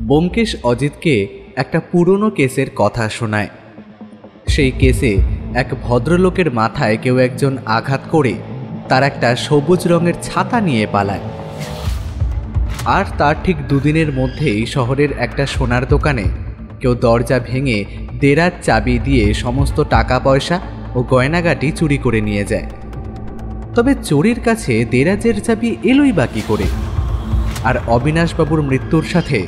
ব্যোমকেশ অজিতকে একটা পুরনো কেসের কথা শোনায়। সেই কেসে এক ভদ্রলোকের মাথায় কেউ একজন আঘাত করে তার একটা সবুজ রঙের ছাতা নিয়ে পালায়। আর তার ঠিক দুদিনের মধ্যেই শহরের একটা সোনার দোকানে কেউ দরজা ভেঙে দেরাজ চাবি দিয়ে সমস্ত টাকা পয়সা ও গয়নাগাটি চুরি করে নিয়ে যায়। তবে চোরের কাছে দেরাজের চাবি এলোই বা কী করে? আর অবিনাশবাবুর মৃত্যুর সাথে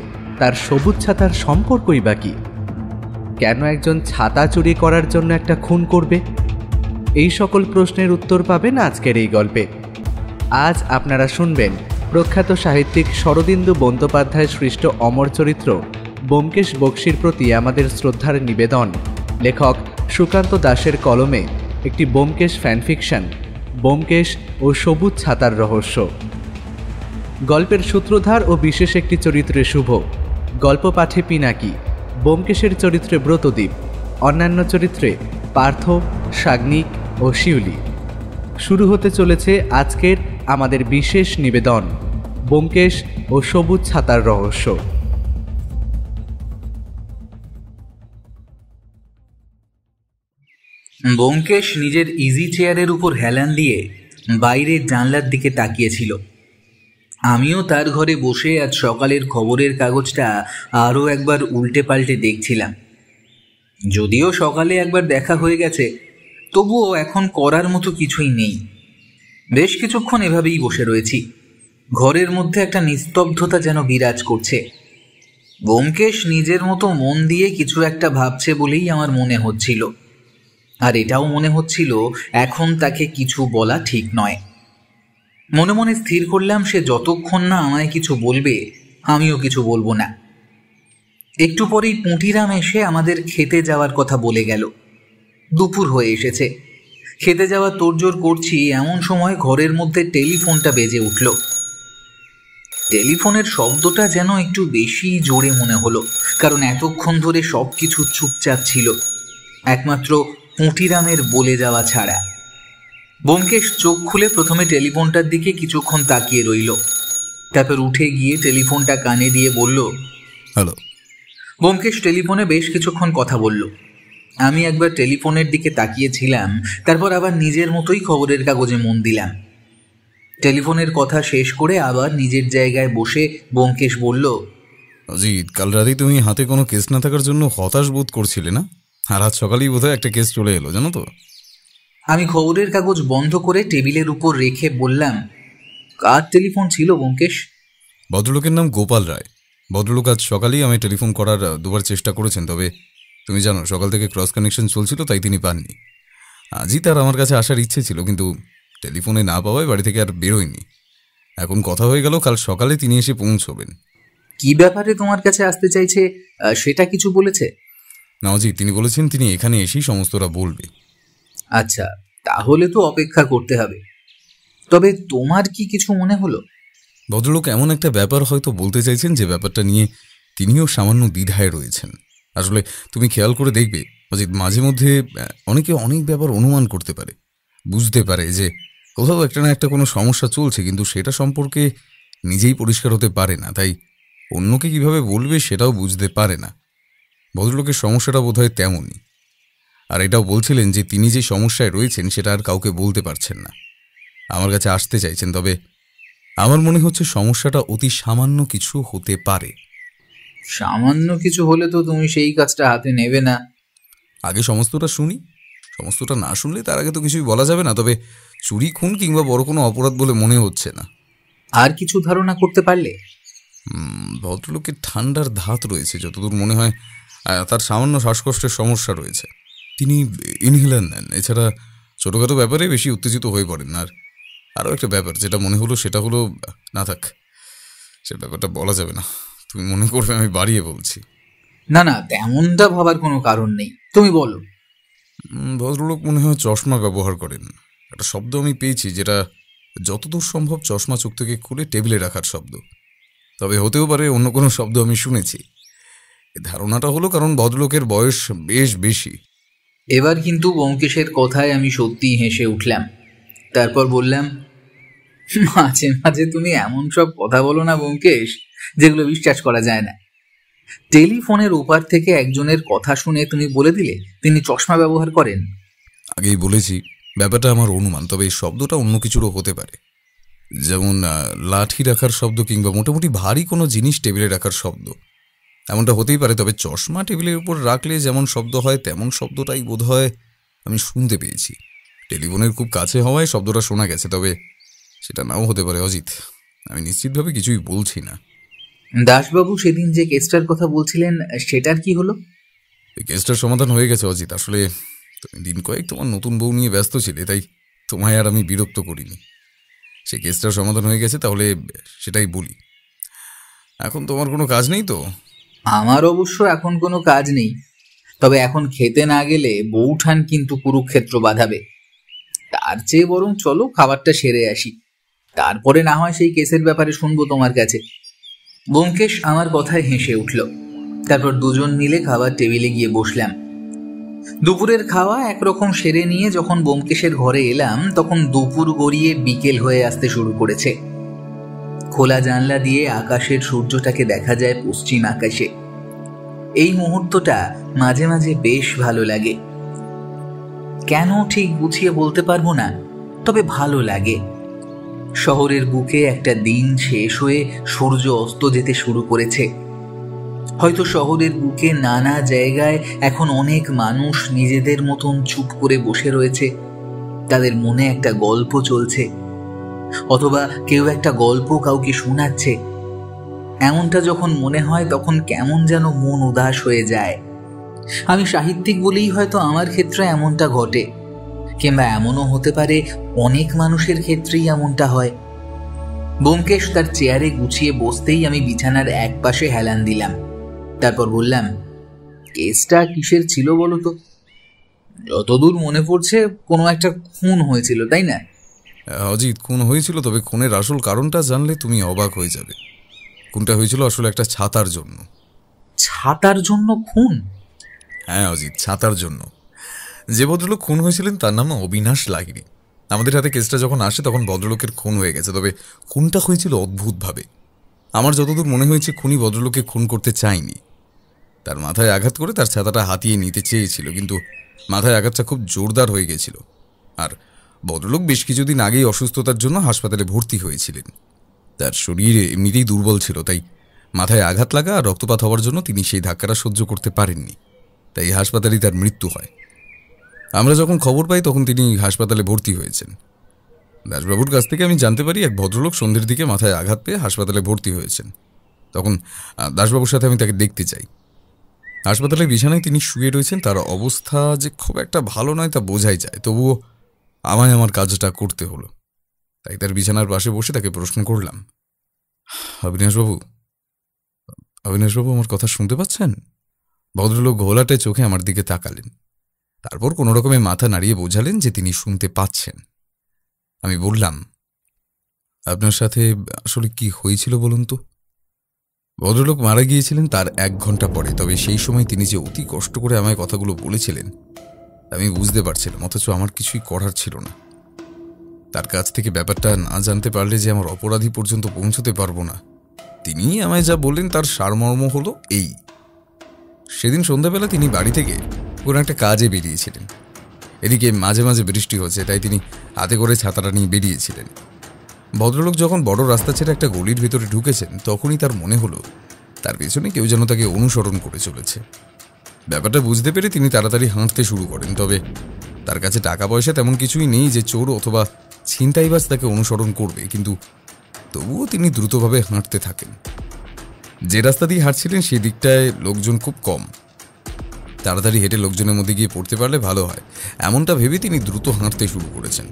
তার সবুজ ছাতার সম্পর্কই বা কী? কেন একজন ছাতা চুরি করার জন্য একটা খুন করবে? এই সকল প্রশ্নের উত্তর পাবেন আজকের এই গল্পে। আজ আপনারা শুনবেন প্রখ্যাত সাহিত্যিক শরদিন্দু বন্দ্যোপাধ্যায় সৃষ্ট অমর চরিত্র ব্যোমকেশ বক্সীর প্রতি আমাদের শ্রদ্ধার নিবেদন লেখক সুকান্ত দাসের কলমে একটি ব্যোমকেশ ফ্যানফিকশন, ব্যোমকেশ ও সবুজ ছাতার রহস্য। গল্পের সূত্রধার ও বিশেষ একটি চরিত্রে শুভ, গল্প পাঠে পিনাকি, ব্যোমকেশের চরিত্রে ব্রতদীপ, অন্যান্য চরিত্রে পার্থ, সাগ্নিক ও শিউলি। শুরু হতে চলেছে আজকের আমাদের বিশেষ নিবেদন ব্যোমকেশ ও সবুজ ছাতার রহস্য। ব্যোমকেশ নিজের ইজি চেয়ারের উপর হেলান দিয়ে বাইরের জানলার দিকে তাকিয়েছিল। আমিও তার ঘরে বসে আজ সকালের খবরের কাগজটা আরও একবার উল্টে পাল্টে দেখছিলাম। যদিও সকালে একবার দেখা হয়ে গেছে, তবুও এখন করার মতো কিছুই নেই। বেশ কিছুক্ষণ এভাবেই বসে রয়েছি। ঘরের মধ্যে একটা নিস্তব্ধতা যেন বিরাজ করছে। ব্যোমকেশ নিজের মতো মন দিয়ে কিছু একটা ভাবছে বলেই আমার মনে হচ্ছিল। আর এটাও মনে হচ্ছিল এখন তাকে কিছু বলা ঠিক নয়। মনে মনে স্থির করলাম সে যতক্ষণ না আমায় কিছু বলবে আমিও কিছু বলবো না। একটু পরেই পুঁটিরাম এসে আমাদের খেতে যাওয়ার কথা বলে গেল। দুপুর হয়ে এসেছে। খেতে যাওয়ার তোড়জোড় করছি, এমন সময় ঘরের মধ্যে টেলিফোনটা বেজে উঠল। টেলিফোনের শব্দটা যেন একটু বেশি জোরে মনে হলো, কারণ এতক্ষণ ধরে সব কিছু চুপচাপ ছিল, একমাত্র পুঁটিরামের বলে যাওয়া ছাড়া। ব্যোমকেশ চোখ খুলে প্রথমে টেলিফোনটার দিকে কিছুক্ষণ তাকিয়ে রইল। তারপর উঠে গিয়ে টেলিফোনটা কানে দিয়ে বলল, হ্যালো। ব্যোমকেশ টেলিফোনে বেশ কিছুক্ষণ কথা বলল। আমি একবার টেলিফোনের দিকে তাকিয়েছিলাম, তারপর আবার নিজের মতোই খবরের কাগজে মন দিলাম। টেলিফোনের কথা শেষ করে আবার নিজের জায়গায় বসে ব্যোমকেশ বলল, অজিত, কাল রাতেই তুমি হাতে কোনো কেস না থাকার জন্য হতাশ বোধ করছিলে না? আর আজ সকালেই বোধহয় একটা কেস চলে এলো, জানো তো? আমি খবরের কাগজ বন্ধ করে টেবিলের উপর রেখে বললাম, কার টেলিফোন ছিল ব্যোমকেশ? ভদ্রলোকের নাম গোপাল রায়। ভদ্রলোক আজ সকালেই আমি টেলিফোন করার দুবার চেষ্টা করেছেন, তবে তুমি জানো সকাল থেকে ক্রস কানেকশন চলছিল, তাই তিনি পাননি। আজই তার আমার কাছে আসার ইচ্ছে ছিল, কিন্তু টেলিফোনে না পাওয়ায় বাড়ি থেকে আর বেরোয়নি। এখন কথা হয়ে গেল কাল সকালে তিনি এসে পৌঁছবেন। কি ব্যাপারে তোমার কাছে আসতে চাইছে সেটা কিছু বলেছে? না অজিত, তিনি বলেছেন তিনি এখানে এসেই সমস্তটা বলবে। আচ্ছা, তাহলে তো অপেক্ষা করতে হবে। তবে তোমার কি কিছু মনে হলো? ভদ্রলোক এমন একটা ব্যাপার হয়তো বলতে চাইছেন যে ব্যাপারটা নিয়ে তিনিও সামান্য দ্বিধায় রয়েছেন। আসলে তুমি খেয়াল করে দেখবে অজিত, মাঝে মধ্যে অনেকে অনেক ব্যাপার অনুমান করতে পারে, বুঝতে পারে যে কোথাও একটা না একটা কোনো সমস্যা চলছে, কিন্তু সেটা সম্পর্কে নিজেই পরিষ্কার হতে পারে না, তাই অন্যকে কিভাবে বলবে সেটাও বুঝতে পারে না। ভদ্রলোকের সমস্যাটা বোধহয় তেমনই। আর এটাও বলছিলেন যে তিনি যে সমস্যায় রয়েছেন সেটা আর কাউকে বলতে পারছেন না। আমার কাছে আসতে চাইছেন, তবে আমার মনে হচ্ছে সমস্যাটা অতি সামান্য কিছু হতে পারে। সামান্য কিছু হলে তো তুমি সেই কাজটা হাতে নেবে না। আগে সমস্তটা শুনি, সমস্তটা না শুনলে তার আগে তো কিছুই বলা যাবে না। তবে চুরি, খুন কিংবা বড় কোনো অপরাধ বলে মনে হচ্ছে না। আর কিছু ধারণা করতে পারলে? ভদ্রলোকের ঠান্ডার ধাত রয়েছে যতদূর মনে হয়। তার সামান্য শ্বাসকষ্টের সমস্যা রয়েছে, তিনি ইনহেলার নেন। এছাড়া ছোটোখাটো ব্যাপারে বেশি উত্তেজিত হয়ে পড়েন। আর আরও একটা ব্যাপার যেটা মনে হলো সেটা হলো, না থাক, সে ব্যাপারটা বলা যাবে না। তুমি মনে করবে আমি বাড়িয়ে বলছি। না না, তেমনটা ভাবার কোনো কারণ নেই, তুমি বলো। ভদ্রলোক মনে হয় চশমা ব্যবহার করেন। একটা শব্দ আমি পেয়েছি যেটা যতদূর সম্ভব চশমা চোখ থেকে খুলে টেবিলে রাখার শব্দ। তবে হতেও পারে অন্য কোনো শব্দ আমি শুনেছি। ধারণাটা হলো কারণ ভদ্রলোকের বয়স বেশ বেশি। এবার কিন্তু ব্যোমকেশের কথায় আমি সত্যিই হেসে উঠলাম। তারপর বললাম, মাঝে মাঝে তুমি এমন সব কথা বলো না ব্যোমকেশ, যেগুলো বিশ্বাস করা যায় না। টেলিফোনের ওপার থেকে একজনের কথা শুনে তুমি বলে দিলে তিনি চশমা ব্যবহার করেন? আগেই বলেছি ব্যাপারটা আমার অনুমান, তবে এই শব্দটা অন্য কিছুরও হতে পারে। যেমন লাঠি রাখার শব্দ কিংবা মোটামুটি ভারী কোনো জিনিস টেবিলে রাখার শব্দ, এমনটা হতেই পারে। তবে চশমা টেবিলের উপর রাখলে যেমন শব্দ হয় তেমন শব্দটাই বোধহয় আমি শুনতে পেয়েছি। টেলিফোনের খুব কাছে হওয়ায় শব্দটা শোনা গেছে, তবে সেটা নাও হতে পারে অজিত। আমি নিশ্চিতভাবে কিছুই বলছি না। দাসবাবু সেদিন যে কেসটার কথা বলছিলেন সেটার কি হলো? এই কেসটার সমাধান হয়ে গেছে অজিত। আসলে তুমি দিন কয়েক তোমার নতুন বউ নিয়ে ব্যস্ত ছিলে, তাই তোমায় আর আমি বিরক্ত করিনি। সেই কেসটার সমাধান হয়ে গেছে, তাহলে সেটাই বলি। এখন তোমার কোনো কাজ নেই তো? আমার অবশ্য এখন কোনো কাজ নেই, তবে এখন খেতে না গেলে বউঠান কিন্তু কুরুক্ষেত্র বাঁধাবে। তার চেয়ে বরং চলো খাবারটা সেরে আসি, তারপরে না হয় সেই কেসের ব্যাপারে শুনবো তোমার কাছে। ব্যোমকেশ আমার কথায় হেসে উঠল। তারপর দুজন মিলে খাবার টেবিলে গিয়ে বসলাম। দুপুরের খাওয়া একরকম সেরে নিয়ে যখন ব্যোমকেশের ঘরে এলাম তখন দুপুর গড়িয়ে বিকেল হয়ে আসতে শুরু করেছে। খোলা জানলা দিয়ে আকাশের সূর্যটাকে দেখা যায় পশ্চিম আকাশে। এই মুহূর্তটা মাঝে মাঝে বেশ ভালো লাগে। কেন ঠিক গুছিয়ে বলতে পারবো না, তবে ভালো লাগে। শহরের বুকে একটা দিন শেষ হয়ে সূর্য অস্ত যেতে শুরু করেছে। হয়তো শহরের বুকে নানা জায়গায় এখন অনেক মানুষ নিজেদের মতন চুপ করে বসে রয়েছে, তাদের মনে একটা গল্প চলছে, অথবা কেউ একটা গল্প কাউকে শোনাচ্ছে। এমনটা যখন মনে হয় তখন কেমন যেন মন উদাস হয়ে যায়। আমি সাহিত্যিক বলেই হয়তো আমার ক্ষেত্রে এমনটা ঘটে, কিংবা এমনও হতে পারে অনেক মানুষের ক্ষেত্রেই এমনটা হয়। ব্যোমকেশ তার চেয়ারে গুছিয়ে বসতেই আমি বিছানার এক পাশে হেলান দিলাম। তারপর বললাম, কেসটা কিসের ছিল বলো তো? যতদূর মনে পড়ছে কোনো একটা খুন হয়েছিল, তাই না? অজিত, খুন হয়েছিল, তবে খুনের আসল কারণটা জানলে তুমি অবাক হয়ে যাবে। খুনটা হয়েছিল আসলে একটা ছাতার জন্য। ছাতার জন্য খুন? হ্যাঁ অজিত, ছাতার জন্য। যে ভদ্রলোক খুন হয়েছিলেন তার নাম অবিনাশ লাহিড়ী। আমাদের হাতে কেসটা যখন আসে তখন ভদ্রলোকের খুন হয়ে গেছে, তবে খুনটা হয়েছিল অদ্ভুতভাবে। আমার যতদূর মনে হয়েছে খুনি ভদ্রলোককে খুন করতে চায়নি। তার মাথায় আঘাত করে তার ছাতাটা হাতিয়ে নিতে চেয়েছিল, কিন্তু মাথায় আঘাতটা খুব জোরদার হয়ে গেছিল। আর ভদ্রলোক বেশ কিছুদিন আগেই অসুস্থতার জন্য হাসপাতালে ভর্তি হয়েছিলেন। তার শরীর এমনিতেই দুর্বল ছিল, তাই মাথায় আঘাত লাগা আর রক্তপাত হওয়ার জন্য তিনি সেই ধাক্কাটা সহ্য করতে পারেননি, তাই হাসপাতালেই তার মৃত্যু হয়। আমরা যখন খবর পাই তখন তিনি হাসপাতালে ভর্তি হয়েছেন। দাসবাবুর কাছ থেকে আমি জানতে পারি এক ভদ্রলোক সন্ধ্যের দিকে মাথায় আঘাত পেয়ে হাসপাতালে ভর্তি হয়েছেন। তখন দাসবাবুর সাথে আমি তাকে দেখতে চাই। হাসপাতালের বিছানায় তিনি শুয়ে রয়েছেন। তার অবস্থা যে খুব একটা ভালো নয় তা বোঝাই যায়, তবুও আমায় আমার কাজটা করতে হলো। তাই তার বিছানার পাশে বসে তাকে প্রশ্ন করলাম, অবিনাশবাবু, অবিনাশবাবু আমার কথা শুনতে পাচ্ছেন? ভদ্রলোক ঘোলাটে চোখে আমার দিকে তাকালেন, তারপর কোনো রকমে মাথা নাড়িয়ে বোঝালেন যে তিনি শুনতে পাচ্ছেন। আমি বললাম, আপনার সাথে আসলে কি হয়েছিল বলুন তো? ভদ্রলোক মারা গিয়েছিলেন তার 1 ঘন্টা পরে, তবে সেই সময় তিনি যে অতি কষ্ট করে আমায় কথাগুলো বলেছিলেন আমি বুঝতে পারছিলাম, অথচ আমার কিছুই করার ছিল না। তার কাছ থেকে ব্যাপারটা না জানতে পারলে যে আমার অপরাধী পর্যন্ত পৌঁছতে পারবো না। তিনি আমায় যা বললেন তার সারমর্ম হলো এই। সেদিন সন্ধ্যাবেলা তিনি বাড়ি থেকে কোনো একটা কাজে বেরিয়েছিলেন। এদিকে মাঝে মাঝে বৃষ্টি হচ্ছে, তাই তিনি হাতে করে ছাতাটা নিয়ে বেরিয়েছিলেন। ভদ্রলোক যখন বড় রাস্তা ছেড়ে একটা গলির ভিতরে ঢুকেছেন তখনই তার মনে হলো তার পেছনে কেউ যেন তাকে অনুসরণ করে চলেছে। ব্যাপারটা বুঝতে পেরে তিনি তাড়াতাড়ি হাঁটতে শুরু করেন, তবে তার কাছে টাকা পয়সা তেমন কিছুই নেই যে চোর অথবা ছিনতাইবাজ তাকে অনুসরণ করবে, কিন্তু তবুও তিনি দ্রুতভাবে হাঁটতে থাকেন। যে রাস্তা দিয়ে হাঁটছিলেন সেই দিকটায় লোকজন খুব কম। তাড়াতাড়ি হেঁটে লোকজনের মধ্যে গিয়ে পড়তে পারলে ভালো হয়, এমনটা ভেবে তিনি দ্রুত হাঁটতে শুরু করেছেন।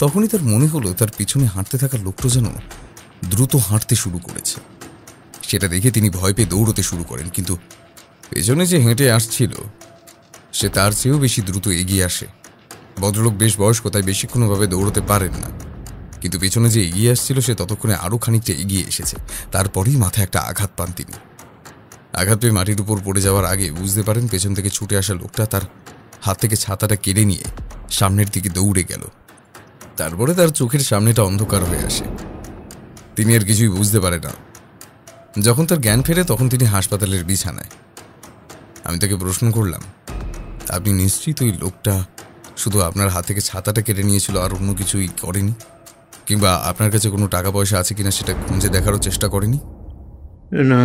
তখনই তার মনে হলো তার পিছনে হাঁটতে থাকা লোকটা যেন দ্রুত হাঁটতে শুরু করেছে। সেটা দেখে তিনি ভয় পেয়ে দৌড়তে শুরু করেন, কিন্তু পেছনে যে হেঁটে আসছিল সে তার চেয়েও বেশি দ্রুত এগিয়ে আসে। ভদ্রলোক বেশ বয়স্ক, তাই বেশিক্ষণভাবে দৌড়তে পারেন না, কিন্তু পেছনে যে এগিয়ে আসছিল সে ততক্ষণে আরও খানিকটা এগিয়ে এসেছে। তারপরেই মাথায় একটা আঘাত পান তিনি। আঘাত পেয়ে মাটির উপর পড়ে যাওয়ার আগে বুঝতে পারেন পেছন থেকে ছুটে আসা লোকটা তার হাত থেকে ছাতাটা কেড়ে নিয়ে সামনের দিকে দৌড়ে গেল। তারপরে তার চোখের সামনেটা অন্ধকার হয়ে আসে। তিনি আর কিছুই বুঝতে পারে না। যখন তার জ্ঞান ফেরে তখন তিনি হাসপাতালের বিছানায়। আমি তাকে প্রশ্ন করলাম, আপনি নিশ্চিত ওই লোকটা শুধু আপনার হাত থেকে ছাতাটা কেড়ে নিয়েছিল আর অন্য কিছুই করেনি? কিংবা আপনার কাছে কোনো টাকা পয়সা আছে কিনা সেটা খুঁজে দেখারও চেষ্টা করেনি? না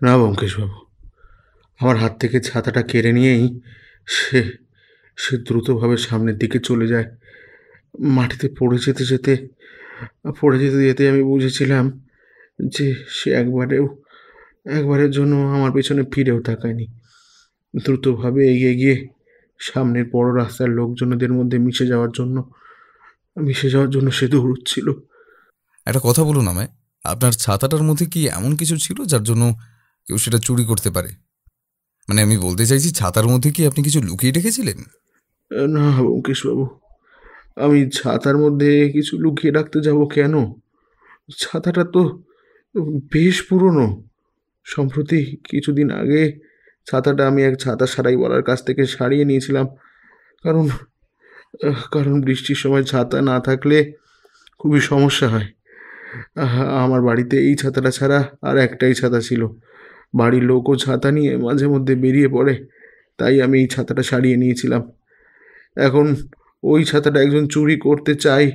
না ব্যোমকেশবাবু, আমার হাত থেকে ছাতাটা কেড়ে নিয়েই সে সে দ্রুতভাবে সামনের দিকে চলে যায়। মাটিতে পড়ে যেতে যেতে আমি বুঝেছিলাম যে সে একবারের জন্য আমার পেছনে ফিরেও তাকায়নি। দ্রুতভাবে এগিয়ে গিয়ে সামনের বড় রাস্তার লোকজনদের মধ্যে মিশে যাওয়ার জন্য সে দৌড়চ্ছিল। একটা কথা বলুন আমায়, আপনার ছাতাটার মধ্যে কি এমন কিছু ছিল যার জন্য কেউ সেটা চুরি করতে পারে? মানে আমি বলতে চাইছি, ছাতার মধ্যে কি আপনি কিছু লুকিয়ে রেখেছিলেন? না ব্যোমকেশবাবু, আমি ছাতার মধ্যে কিছু লুকিয়ে রাখতে যাব কেন? ছাতাটা তো বেশ পুরনো। সম্প্রতি কিছুদিন আগে ছাতাটা আমি এক ছাতা সারাইওয়ালার কাছ থেকে সারিয়ে নিয়েছিলাম। কারণ কারণ বৃষ্টির সময় ছাতা না থাকলে খুবই সমস্যা হয়। আমার বাড়িতে এই ছাতাটা ছাড়া আর একটাই ছাতা ছিল। বাড়ির লোকও ছাতা নিয়ে মাঝে মধ্যে বেরিয়ে পড়ে, তাই আমি এই ছাতাটা সারিয়ে নিয়েছিলাম। এখন ওই ছাতাটা একজন চুরি করতে চায়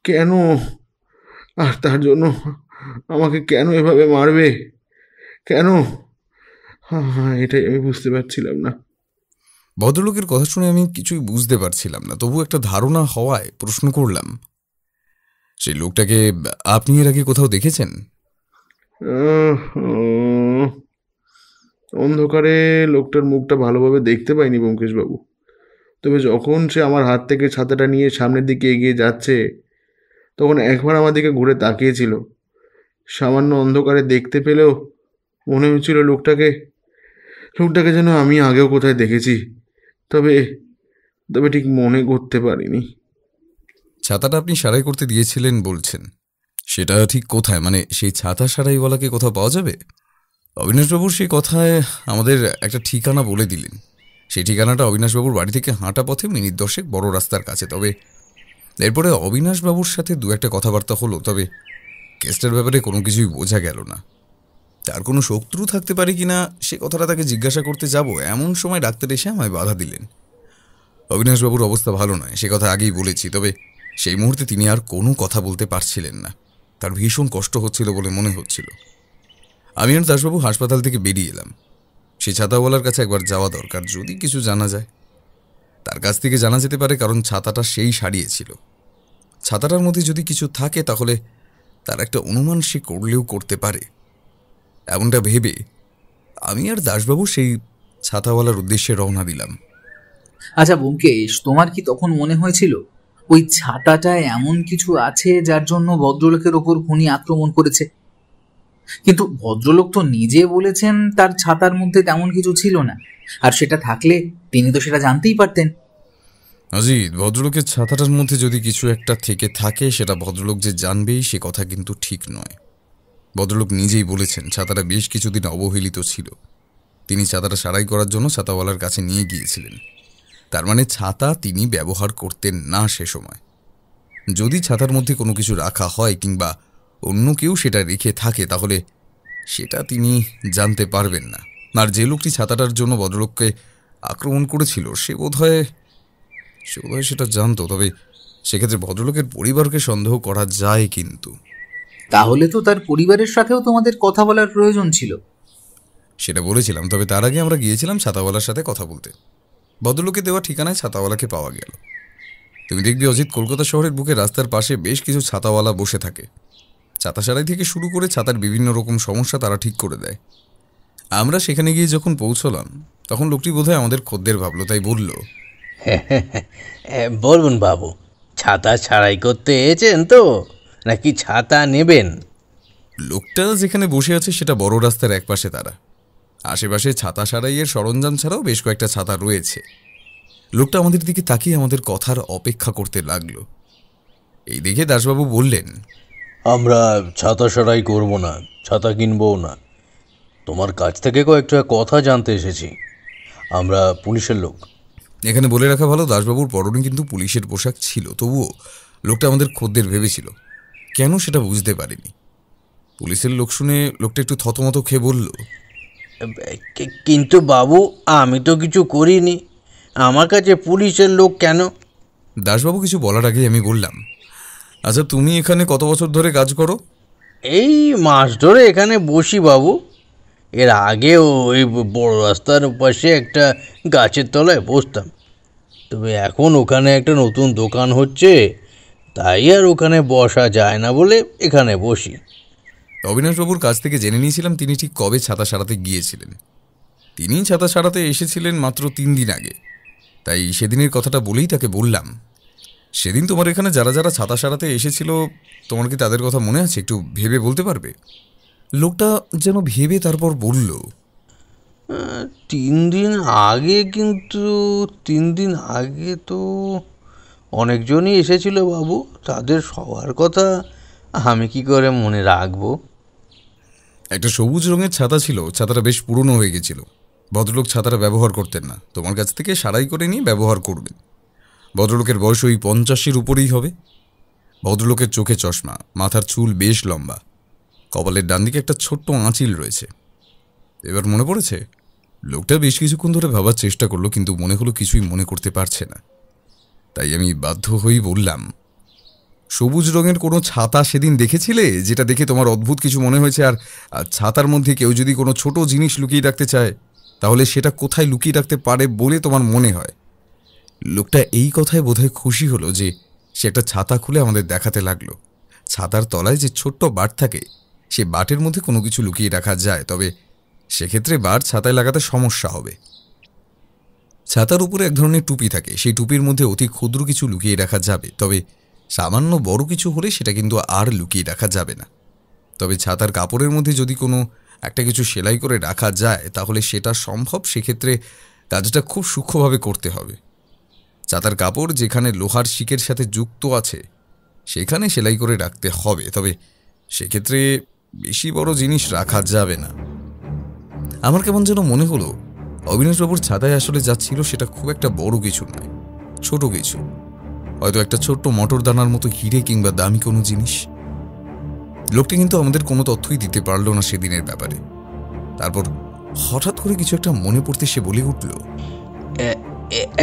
কেন? আর তার জন্য আমাকে কেন এভাবে মারবে? কেন? হ্যাঁ, এটাই আমি বুঝতে পারছিলাম না। ভদ্রলোকের কথা শুনে আমি কিছুই বুঝতে পারছিলাম না, তবু একটা ধারণা হওয়ায় প্রশ্ন করলাম, সেই লোকটাকে আপনি এর আগে কোথাও দেখেছেন? অন্ধকারে লোকটার মুখটা ভালোভাবে দেখতে পাইনি ব্যোমকেশবাবু। তবে যখন সে আমার হাত থেকে ছাতাটা নিয়ে সামনের দিকে এগিয়ে যাচ্ছে, তখন একবার আমার দিকে ঘুরে তাকিয়েছিল। সামান্য অন্ধকারে দেখতে পেলেও মনে হচ্ছিল লোকটাকে যেন আমি আগেও কোথায় দেখেছি, তবে তবে ঠিক মনে করতে পারিনি। ছাতাটা আপনি সারাই করতে দিয়েছিলেন বলছেন, সেটা ঠিক কোথায়? মানে সেই ছাতা সারাইওয়ালাকে কোথাও পাওয়া যাবে? অবিনাশবাবুর সেই কথায় আমাদের একটা ঠিকানা বলে দিলেন। সেই ঠিকানাটা অবিনাশবাবুর বাড়ি থেকে হাঁটা পথে মিনিট 10 বড় রাস্তার কাছে। তবে এরপরে অবিনাশবাবুর সাথে দু একটা কথাবার্তা হলো, তবে কেসটার ব্যাপারে কোনো কিছুই বোঝা গেল না। তার কোনো শত্রু থাকতে পারে কিনা সে কথাটা তাকে জিজ্ঞাসা করতে যাব, এমন সময় ডাক্তার এসে আমায় বাধা দিলেন। অবিনাশবাবুর অবস্থা ভালো নয়, সে কথা আগেই বলেছি। তবে সেই মুহূর্তে তিনি আর কোনো কথা বলতে পারছিলেন না, তার ভীষণ কষ্ট হচ্ছিল বলে মনে হচ্ছিল। আমি আর দাসবাবু হাসপাতাল থেকে বেরিয়ে এলাম। সেই ছাতাওয়ালার কাছে একবার যাওয়া দরকার, যদি কিছু জানা যায়। তার কাছ থেকে জানা যেতে পারে, কারণ ছাতাটা সেই সারিয়েছিল। ছাতাটার মধ্যে যদি কিছু থাকে তাহলে তার একটা অনুমান সে করলেও করতে পারে। এমনটা ভেবে আমি আর দাসবাবু সেই ছাতাওয়ালার উদ্দেশ্যে রওনা দিলাম। আচ্ছা ব্যোমকেশ, তোমার কি তখন মনে হয়েছিল ওই ছাতাটায় এমন কিছু আছে যার জন্য ভদ্রলোকের ওপর খুনি আক্রমণ করেছে? কিন্তু ভদ্রলোক তো নিজে বলেছেন তার ছাতার মধ্যে তেমন কিছু ছিল না, আর সেটা থাকলে তিনি তো সেটা জানতেই পারতেন। অজিত, ভদ্রলোকের ছাতাটার মধ্যে যদি কিছু একটা থেকে থাকে সেটা ভদ্রলোক যে জানবেই সে কথা কিন্তু ঠিক নয়। ভদ্রলোক নিজেই বলেছেন ছাতাটা বেশ কিছুদিন অবহেলিত ছিল। তিনি ছাতাটা সারাই করার জন্য ছাতাওয়ালার কাছে নিয়ে গিয়েছিলেন। তার মানে ছাতা তিনি ব্যবহার করতেন না সে সময়। যদি ছাতার মধ্যে কোনো কিছু রাখা হয় কিংবা অন্য কেউ সেটা রেখে থাকে তাহলে সেটা তিনি জানতে পারবেন না। আর যে লোকটি ছাতাটার জন্য ভদ্রলোককে আক্রমণ করেছিল সে বোধহয় সেটা জানতো। তবে সেক্ষেত্রে ভদ্রলোকের পরিবারকে সন্দেহ করা যায়। কিন্তু তাহলে তো তার পরিবারের সাথেও তোমাদের কথা বলার প্রয়োজন ছিল। সেটা বলেছিলাম, তবে তার আগে আমরা গিয়েছিলাম ছাতাওয়ালার সাথে কথা বলতে। ভদ্রলোকে দেওয়া ঠিকানায় ছাতাওয়ালাকে পাওয়া গেল। তুমি দেখবি অজিত, কলকাতা শহরের বুকে রাস্তার পাশে বেশ কিছু ছাতাওয়ালা বসে থাকে। ছাতা সারাই থেকে শুরু করে ছাতার বিভিন্ন রকম সমস্যা তারা ঠিক করে দেয়। আমরা সেখানে গিয়ে যখন পৌঁছলাম তখন লোকটি বোধহয় আমাদের খদ্দের ভাবলো, তাই বলল, বলুন বাবু, ছাতা ছাড়াই করতে এসেছেন তো, নাকি ছাতা নেবেন? লোকটা যেখানে বসে আছে সেটা বড় রাস্তার একপাশে। তারা আশেপাশে ছাতা সারাইয়ের সরঞ্জাম ছাড়াও বেশ কয়েকটা ছাতা রয়েছে। লোকটা আমাদের দিকে তাকিয়ে আমাদের কথার অপেক্ষা করতে লাগলো। এই দেখে দাসবাবু বললেন, আমরা ছাতা সারাই করব না, ছাতা কিনবও না। তোমার কাছ থেকে কয়েকটা কথা জানতে এসেছি। আমরা পুলিশের লোক। এখানে বলে রাখা ভালো, দাসবাবুর পরনে কিন্তু পুলিশের পোশাক ছিল, তবুও লোকটা আমাদের খদ্দের ভেবেছিল। কেন সেটা বুঝতে পারিনি। পুলিশের লোক শুনে লোকটা একটু থতমত খেয়ে বলল, কিন্তু বাবু, আমি তো কিছু করিনি, আমার কাছে পুলিশের লোক কেন? দাসবাবু কিছু বলার আগেই আমি বললাম, আচ্ছা তুমি এখানে কত বছর ধরে কাজ করো? এই মাস ধরে এখানে বসি বাবু। এর আগেও ওই বড় রাস্তার পাশে একটা গাছের তলায় বসতাম, তবে এখন ওখানে একটা নতুন দোকান হচ্ছে, তাই আর ওখানে বসা যায় না বলে এখানে বসি। অবিনাশবাবুর কাছ থেকে জেনে নিয়েছিলাম তিনি ঠিক কবে ছাতা সারাতে গিয়েছিলেন। তিনি ছাতা সারাতে এসেছিলেন মাত্র 3 দিন আগে, তাই সেদিনের কথাটা বলেই তাকে বললাম, সেদিন তোমার এখানে যারা যারা ছাতা সারাতে এসেছিল তোমার কি তাদের কথা মনে আছে? একটু ভেবে বলতে পারবে? লোকটা যেন ভেবে তারপর বলল, 3 দিন আগে? কিন্তু 3 দিন আগে তো অনেকজনই এসেছিল বাবু, তাদের সবার কথা আমি কি করে মনে রাখবো? একটা সবুজ রঙের ছাতা ছিল, ছাতাটা বেশ পুরনো হয়ে গেছিল। ভদ্রলোক ছাতাটা ব্যবহার করতেন না, তোমার কাছ থেকে সারাই করে নিয়ে ব্যবহার করবেন। ভদ্রলোকের বয়স ওই 50-এর উপরেই হবে। ভদ্রলোকের চোখে চশমা, মাথার চুল বেশ লম্বা, কপালের ডান দিকে একটা ছোট্ট আঁচিল রয়েছে। এবার মনে পড়েছে? লোকটা বেশ কিছুক্ষণ ধরে ভাবার চেষ্টা করলো, কিন্তু মনে হলো কিছুই মনে করতে পারছে না। তাই আমি বাধ্য হয়েই বললাম, সবুজ রঙের কোনো ছাতা সেদিন দেখেছিলে যেটা দেখে তোমার অদ্ভুত কিছু মনে হয়েছে? আর ছাতার মধ্যে কেউ যদি কোনো ছোট জিনিস লুকিয়ে রাখতে চায় তাহলে সেটা কোথায় লুকিয়ে রাখতে পারে বলে তোমার মনে হয়? লোকটা এই কথায় বোধহয় খুশি হলো যে সে একটা ছাতা খুলে আমাদের দেখাতে লাগলো। ছাতার তলায় যে ছোট্ট বাট থাকে, সে বাটের মধ্যে কোনো কিছু লুকিয়ে রাখা যায়, তবে সেক্ষেত্রে বাট ছাতায় লাগাতে সমস্যা হবে। ছাতার উপরে এক ধরনের টুপি থাকে, সেই টুপির মধ্যে অতি ক্ষুদ্র কিছু লুকিয়ে রাখা যাবে, তবে সামান্য বড় কিছু হলে সেটা কিন্তু আর লুকিয়ে রাখা যাবে না। তবে ছাতার কাপড়ের মধ্যে যদি কোনো একটা কিছু সেলাই করে রাখা যায় তাহলে সেটা সম্ভব। সেক্ষেত্রে কাজটা খুব সূক্ষ্মভাবে করতে হবে। ছাতার কাপড় যেখানে লোহার শিকের সাথে যুক্ত আছে সেখানে সেলাই করে রাখতে হবে, তবে সেক্ষেত্রে বেশি বড় জিনিস রাখা যাবে না। আমার কেমন যেন মনে হলো অবিনাশবাবুর ছাতায় আসলে যাচ্ছিল সেটা খুব একটা বড় কিছু নয়, ছোট কিছু, হয়তো একটা ছোট্ট মটর দানার মতো হিরে কিংবা দামি কোনো জিনিস। লোকটি কিন্তু আমাদের কোনো তথ্যই দিতে পারল না সেদিনের ব্যাপারে। তারপর হঠাৎ করে কিছু একটা মনে পড়তে সে বলে উঠল,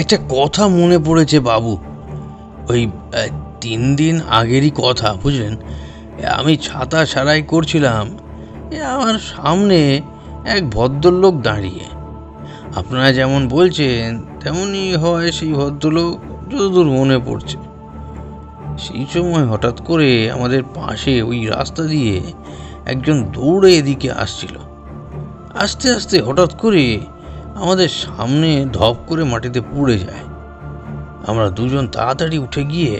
একটা কথা মনে পড়েছে বাবু, ওই 3 দিন আগেরই কথা, বুঝলেন। আমি ছাতা সারাই করছিলাম, আমার সামনে এক ভদ্রলোক দাঁড়িয়ে। আপনারা যেমন বলছেন তেমনই হয় সেই ভদ্রলোক, যতদূর মনে পড়ছে। সেই সময় হঠাৎ করে আমাদের পাশে ওই রাস্তা দিয়ে একজন দৌড়ে এদিকে আসছিল। আস্তে আস্তে হঠাৎ করে আমাদের সামনে ধপ করে মাটিতে পড়ে যায়। আমরা দুজন তাড়াতাড়ি উঠে গিয়ে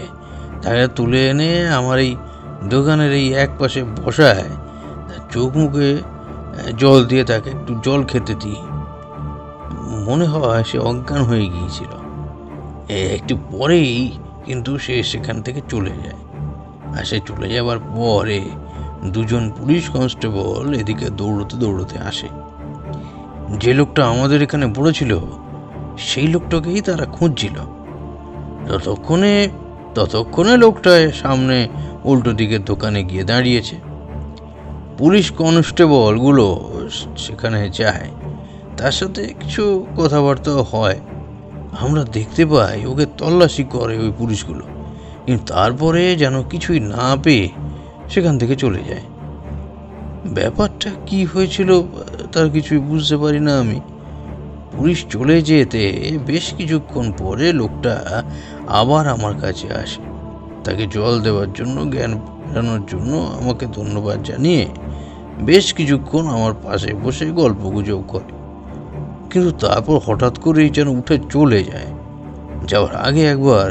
তাকে তুলে এনে আমার এই দোকানের এই এক পাশে বসায়, তার চোখ মুখে জল দিয়ে তাকে একটু জল খেতে দিই। মনে হয় সে অজ্ঞান হয়ে গিয়েছিল। একটু পরেই কিন্তু সে সেখান থেকে চলে যায়। আর সে চলে যাবার পরে 2জন পুলিশ কনস্টেবল এদিকে দৌড়তে দৌড়তে আসে। যে লোকটা আমাদের এখানে পড়েছিল সেই লোকটাকেই তারা খুঁজছিল। ততক্ষণে লোকটা সামনে উল্টো দিকের দোকানে গিয়ে দাঁড়িয়েছে। পুলিশ কনস্টেবলগুলো সেখানে যায়, তার সাথে কিছু কথাবার্তা হয়। আমরা দেখতে পাই ওকে তল্লাশি করে ওই পুলিশগুলো, কিন্তু তারপরে যেন কিছুই না পেয়ে সেখান থেকে চলে যায়। ব্যাপারটা কি হয়েছিল তার কিছুই বুঝতে পারি না আমি। পুলিশ চলে যেতে বেশ কিছুক্ষণ পরে লোকটা আবার আমার কাছে আসে, তাকে জল দেওয়ার জন্য, জ্ঞান ফেরানোর জন্য আমাকে ধন্যবাদ জানিয়ে বেশ কিছুক্ষণ আমার পাশে বসে গল্প গুজব করে। কিন্তু তারপর হঠাৎ করেই যেন উঠে চলে যায়। যাওয়ার আগে একবার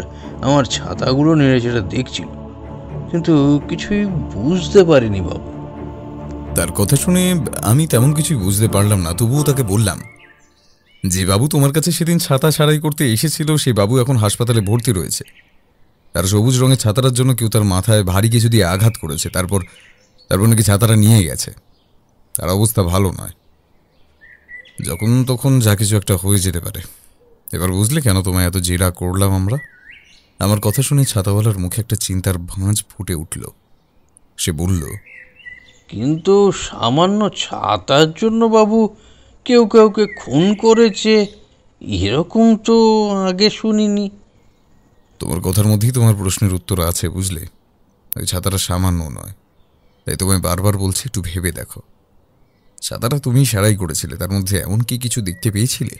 আমার ছাতাগুলো নেড়ে চেড়ে দেখছিল, কিন্তু কিছুই বুঝতে পারিনি বাবু। তার কথা শুনে আমি তেমন কিছুই বুঝতে পারলাম না, তবুও তাকে বললাম, যে বাবু তোমার কাছে সেদিন ছাতা সারাই করতে এসেছিল সেই বাবু এখন হাসপাতালে ভর্তি রয়েছে। তার সবুজ রঙের ছাতাটার জন্য কেউ তার মাথায় ভারী কিছু দিয়ে আঘাত করেছে, তারপর নাকি ছাতাটা নিয়ে গেছে। তার অবস্থা ভালো নয়। যখন তখন যা কিছু একটা হয়ে যেতে পারে। এবার বুঝলে কেন তোমায় এত জেরা করলাম আমরা? আমার কথা শুনে ছাতাওয়ালার মুখে একটা চিন্তার ভাঁজ ফুটে উঠল। সে বলল, কিন্তু সামান্য ছাতার জন্য বাবু কেউ কাউকে খুন করেছে এরকম তো আগে শুনিনি। তোমার কথার মধ্যেই তোমার প্রশ্নের উত্তর আছে, বুঝলে? ওই ছাতাটা সামান্য নয়, তাই তোমায় বারবার বলছি একটু ভেবে দেখো। ছাতাটা তুমিই সারাই করেছিলে, তার মধ্যে এমন কি কিছু দেখতে পেয়েছিলে?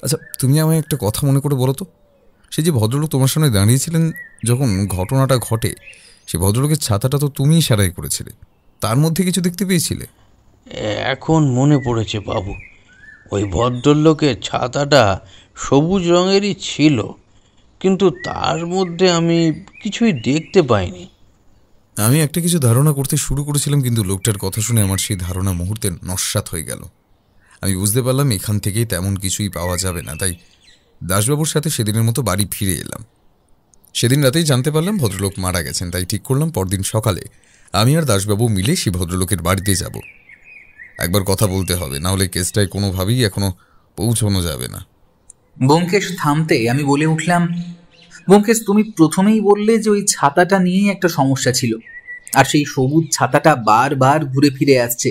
আচ্ছা, তুমি আমায় একটা কথা মনে করে বলো তো, সে যে ভদ্রলোক তোমার সামনে দাঁড়িয়েছিলেন যখন ঘটনাটা ঘটে, সে ভদ্রলোকের ছাতাটা তো তুমিই সারাই করেছিলে, তার মধ্যে কিছু দেখতে পেয়েছিলে? এখন মনে পড়েছে বাবু, ওই ভদ্রলোকের ছাতাটা সবুজ রঙেরই ছিল, কিন্তু তার মধ্যে আমি কিছুই দেখতে পাইনি। আমি একটা কিছু ধারণা করতে শুরু করেছিলাম, কিন্তু লোকটার কথা শুনে আমার সেই ধারণা মুহূর্তে নস্যাৎ হয়ে গেল। আমি বুঝতে পারলাম এখান থেকেই তেমন কিছুই পাওয়া যাবে না, তাই দাসবাবুর সাথে সেদিনের মতো বাড়ি ফিরে এলাম। সেদিন রাতেই জানতে পারলাম ভদ্রলোক মারা গেছেন, তাই ঠিক করলাম পরদিন সকালে আমি আর দাসবাবু মিলে সেই ভদ্রলোকের বাড়িতে যাব। একবার কথা বলতে হবে, না হলে কেসটায় কোনোভাবেই এখনো পৌঁছানো যাবে না। ব্যোমকেশ থামতে আমি বলে উঠলাম, ব্যোমকেশ, তুমি প্রথমেই বললে যে ওই ছাতাটা নিয়েই একটা সমস্যা ছিল, আর সেই সবুজ ছাতাটা বারবার ঘুরে ফিরে আসছে।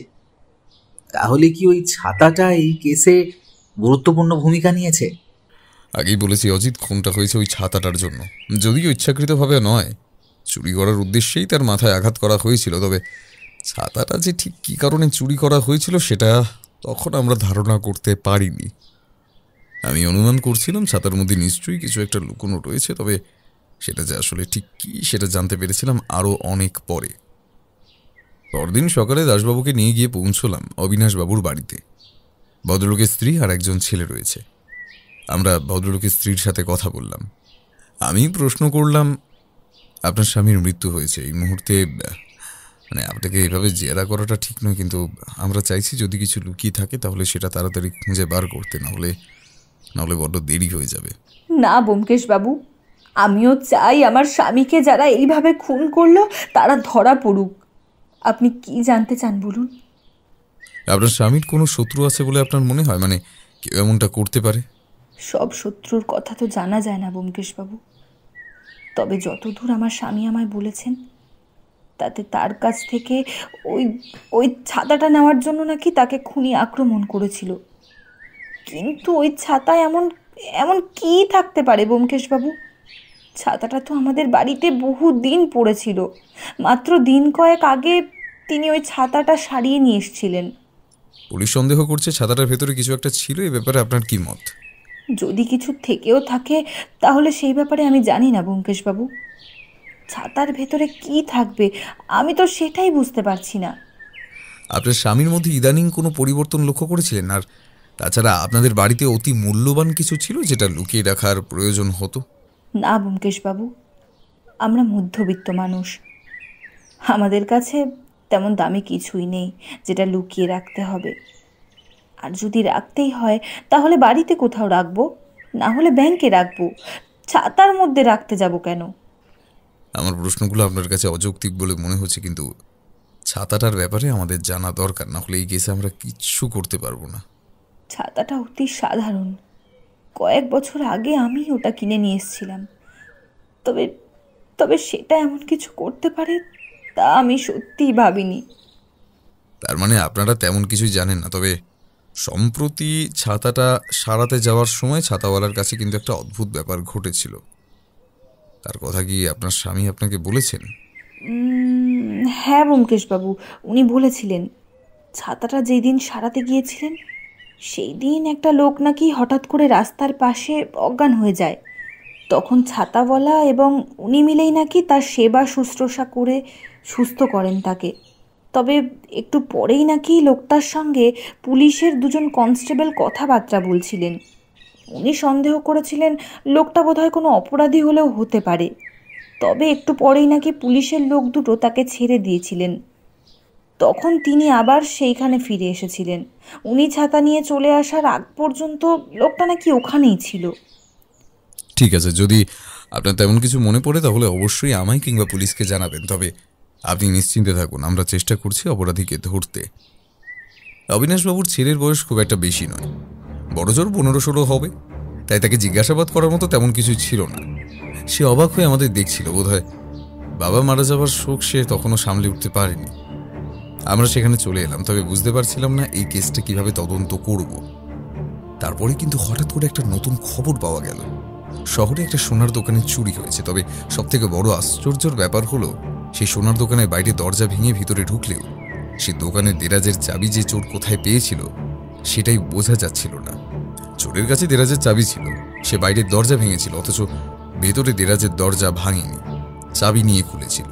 তাহলে কি ওই ছাতাটা এই কেসে গুরুত্বপূর্ণ ভূমিকা নিয়েছে? আগেই বলেছি অজিত, খুনটা হয়েছে ওই ছাতাটার জন্য, যদিও ইচ্ছাকৃতভাবে নয়, চুরি করার উদ্দেশ্যেই তার মাথায় আঘাত করা হয়েছিল। তবে ছাতাটা যে ঠিক কী কারণে চুরি করা হয়েছিল সেটা তখন আমরা ধারণা করতে পারিনি। আমি অনুমান করছিলাম ছাতার মধ্যে নিশ্চয়ই কিছু একটা লুকোনো রয়েছে, তবে সেটা যে আসলে ঠিক কী সেটা জানতে পেরেছিলাম আরও অনেক পরে। পরদিন সকালে দাসবাবুকে নিয়ে গিয়ে পৌঁছলাম অবিনাশবাবুর বাড়িতে। ভদ্রলোকের স্ত্রী আর একজন ছেলে রয়েছে। আমরা ভদ্রলোকের স্ত্রীর সাথে কথা বললাম। আমি প্রশ্ন করলাম, আপনার স্বামীর মৃত্যু হয়েছে, এই মুহূর্তে মানে আপনাকে এইভাবে জেরা করাটা ঠিক নয়, কিন্তু আমরা চাইছি যদি কিছু লুকিয়ে থাকে তাহলে সেটা তাড়াতাড়ি খুঁজে বার করতে, নাহলে বড্ড দেরি হয়ে যাবে। না ব্যোমকেশ বাবু, আমিও চাই আমার স্বামীকে যারা এইভাবে খুন করলো তারা ধরা পড়ুক। আপনি কি জানতে চান বলুন? আপনার স্বামীর কোনো শত্রু আছে বলে আপনার মনে হয়? মানে কেউ এমনটা করতে পারে? সব শত্রুর কথা তো জানা যায় না ব্যোমকেশ বাবু, তবে যতদূর আমার স্বামী আমায় বলেছেন তাতে তার কাছ থেকে ওই ওই ছাতাটা নেওয়ার জন্য নাকি তাকে খুনি আক্রমণ করেছিল। কিন্তু ওই ছাতায় এমন এমন কী থাকতে পারে ব্যোমকেশ বাবু? ছাতাটা তো আমাদের বাড়িতে বহু দিন পড়েছিল, মাত্র দিন কয়েক আগে তিনি ওই ছাতাটা সারিয়ে নিয়ে এসেছিলেন। পুলিশ সন্দেহ করছে ছাতাটার ভেতরে কিছু একটা ছিল, এ ব্যাপারে আপনার কি মত? যদি কিছু থেকেও থাকে তাহলে সেই ব্যাপারে আমি জানি না ব্যোমকেশ বাবু। ছাতার ভেতরে কি থাকবে আমি তো সেটাই বুঝতে পারছি না। আপনার স্বামীর মধ্যে ইদানিং কোনো পরিবর্তন লক্ষ্য করেছিলেন? আর তাছাড়া আপনাদের বাড়িতে অতি মূল্যবান কিছু ছিল যেটা লুকিয়ে রাখার প্রয়োজন হতো? না ব্যোমকেশ বাবু, আমরা মধ্যবিত্ত মানুষ, আমাদের কাছে তেমন দামি কিছুই নেই যেটা লুকিয়ে রাখতে হবে। আর যদি রাখতেই হয় তাহলে বাড়িতে কোথাও রাখবো, না হলে ব্যাংকে রাখবো, ছাতার মধ্যে রাখতে যাব কেন? আমার প্রশ্নগুলো আপনার কাছে অযৌক্তিক বলে মনে হচ্ছে, কিন্তু ছাতাটার ব্যাপারে আমাদের জানা দরকার, না হলে এই কেসে আমরা কিচ্ছু করতে পারবো না। ছাতাটা অতি সাধারণ, কয়েক বছর আগে আমি ওটা কিনে নিয়ে এসেছিলাম, তবে তবে সেটা এমন কিছু করতে পারে তা আমি সত্যিই ভাবিনি। তার মানে আপনারা তেমন কিছুই জানেন না। তবে সম্প্রতি ছাতাটা সারাতে যাওয়ার সময় ছাতাওয়ালার কাছে কিন্তু একটা অদ্ভুত ব্যাপার ঘটেছিল, তার কথা কি আপনার স্বামী আপনাকে বলেছেন? হ্যাঁ ব্যোমকেশ বাবু, উনি বলেছিলেন ছাতাটা যেই দিন সারাতে গিয়েছিলেন সেই দিন একটা লোক নাকি হঠাৎ করে রাস্তার পাশে অজ্ঞান হয়ে যায়। তখন ছাতাওয়ালা এবং উনি মিলেই নাকি তার সেবা শুশ্রূষা করে সুস্থ করেন তাকে। তবে একটু পরেই নাকি লোকটার সঙ্গে পুলিশের দুজন কনস্টেবল কথাবার্তা বলছিলেন। উনি সন্দেহ করেছিলেন লোকটা বোধহয় কোনো অপরাধী হলেও হতে পারে। তবে একটু পরেই নাকি পুলিশের লোক দুটো তাকে ছেড়ে দিয়েছিলেন। তখন তিনি আবার সেইখানে ফিরে এসেছিলেন। উনি ছাতা নিয়ে চলে আসার আগ পর্যন্ত লোকটা নাকি ওখানেই ছিল। ঠিক আছে, যদি আপনার তেমন কিছু মনে পড়ে তাহলে অবশ্যই আমায় কিংবা পুলিশকে জানাবেন। তবে আপনি নিশ্চিন্তে থাকুন, আমরা চেষ্টা করছি অপরাধীকে ধরতে। অবিনাশবাবুর ছেলের বয়স খুব একটা বেশি নয়, বড়জোর 15-16 হবে, তাই তাকে জিজ্ঞাসাবাদ করার মতো তেমন কিছু ছিল না। সে অবাক হয়ে আমাদের দেখছিল, বোধহয় বাবা মারা যাবার শোক সে তখনও সামলে উঠতে পারেনি। আমরা সেখানে চলে এলাম, তবে বুঝতে পারছিলাম না এই কেসটা কিভাবে তদন্ত করব। তারপরে কিন্তু হঠাৎ করে একটা নতুন খবর পাওয়া গেল, শহরে একটা সোনার দোকানে চুরি হয়েছে। তবে সবথেকে বড় আশ্চর্যের ব্যাপার হলো, সেই সোনার দোকানের বাইরে দরজা ভেঙে ভিতরে ঢুকলেও সেই দোকানের দেরাজের চাবি যে চোর কোথায় পেয়েছিল সেটাই বোঝা যাচ্ছিল না। চোরের কাছে দেরাজের চাবি ছিল, সে বাইরের দরজা ভেঙেছিল, অথচ ভেতরে দেরাজের দরজা ভাঙেনি, চাবি নিয়ে খুলেছিল।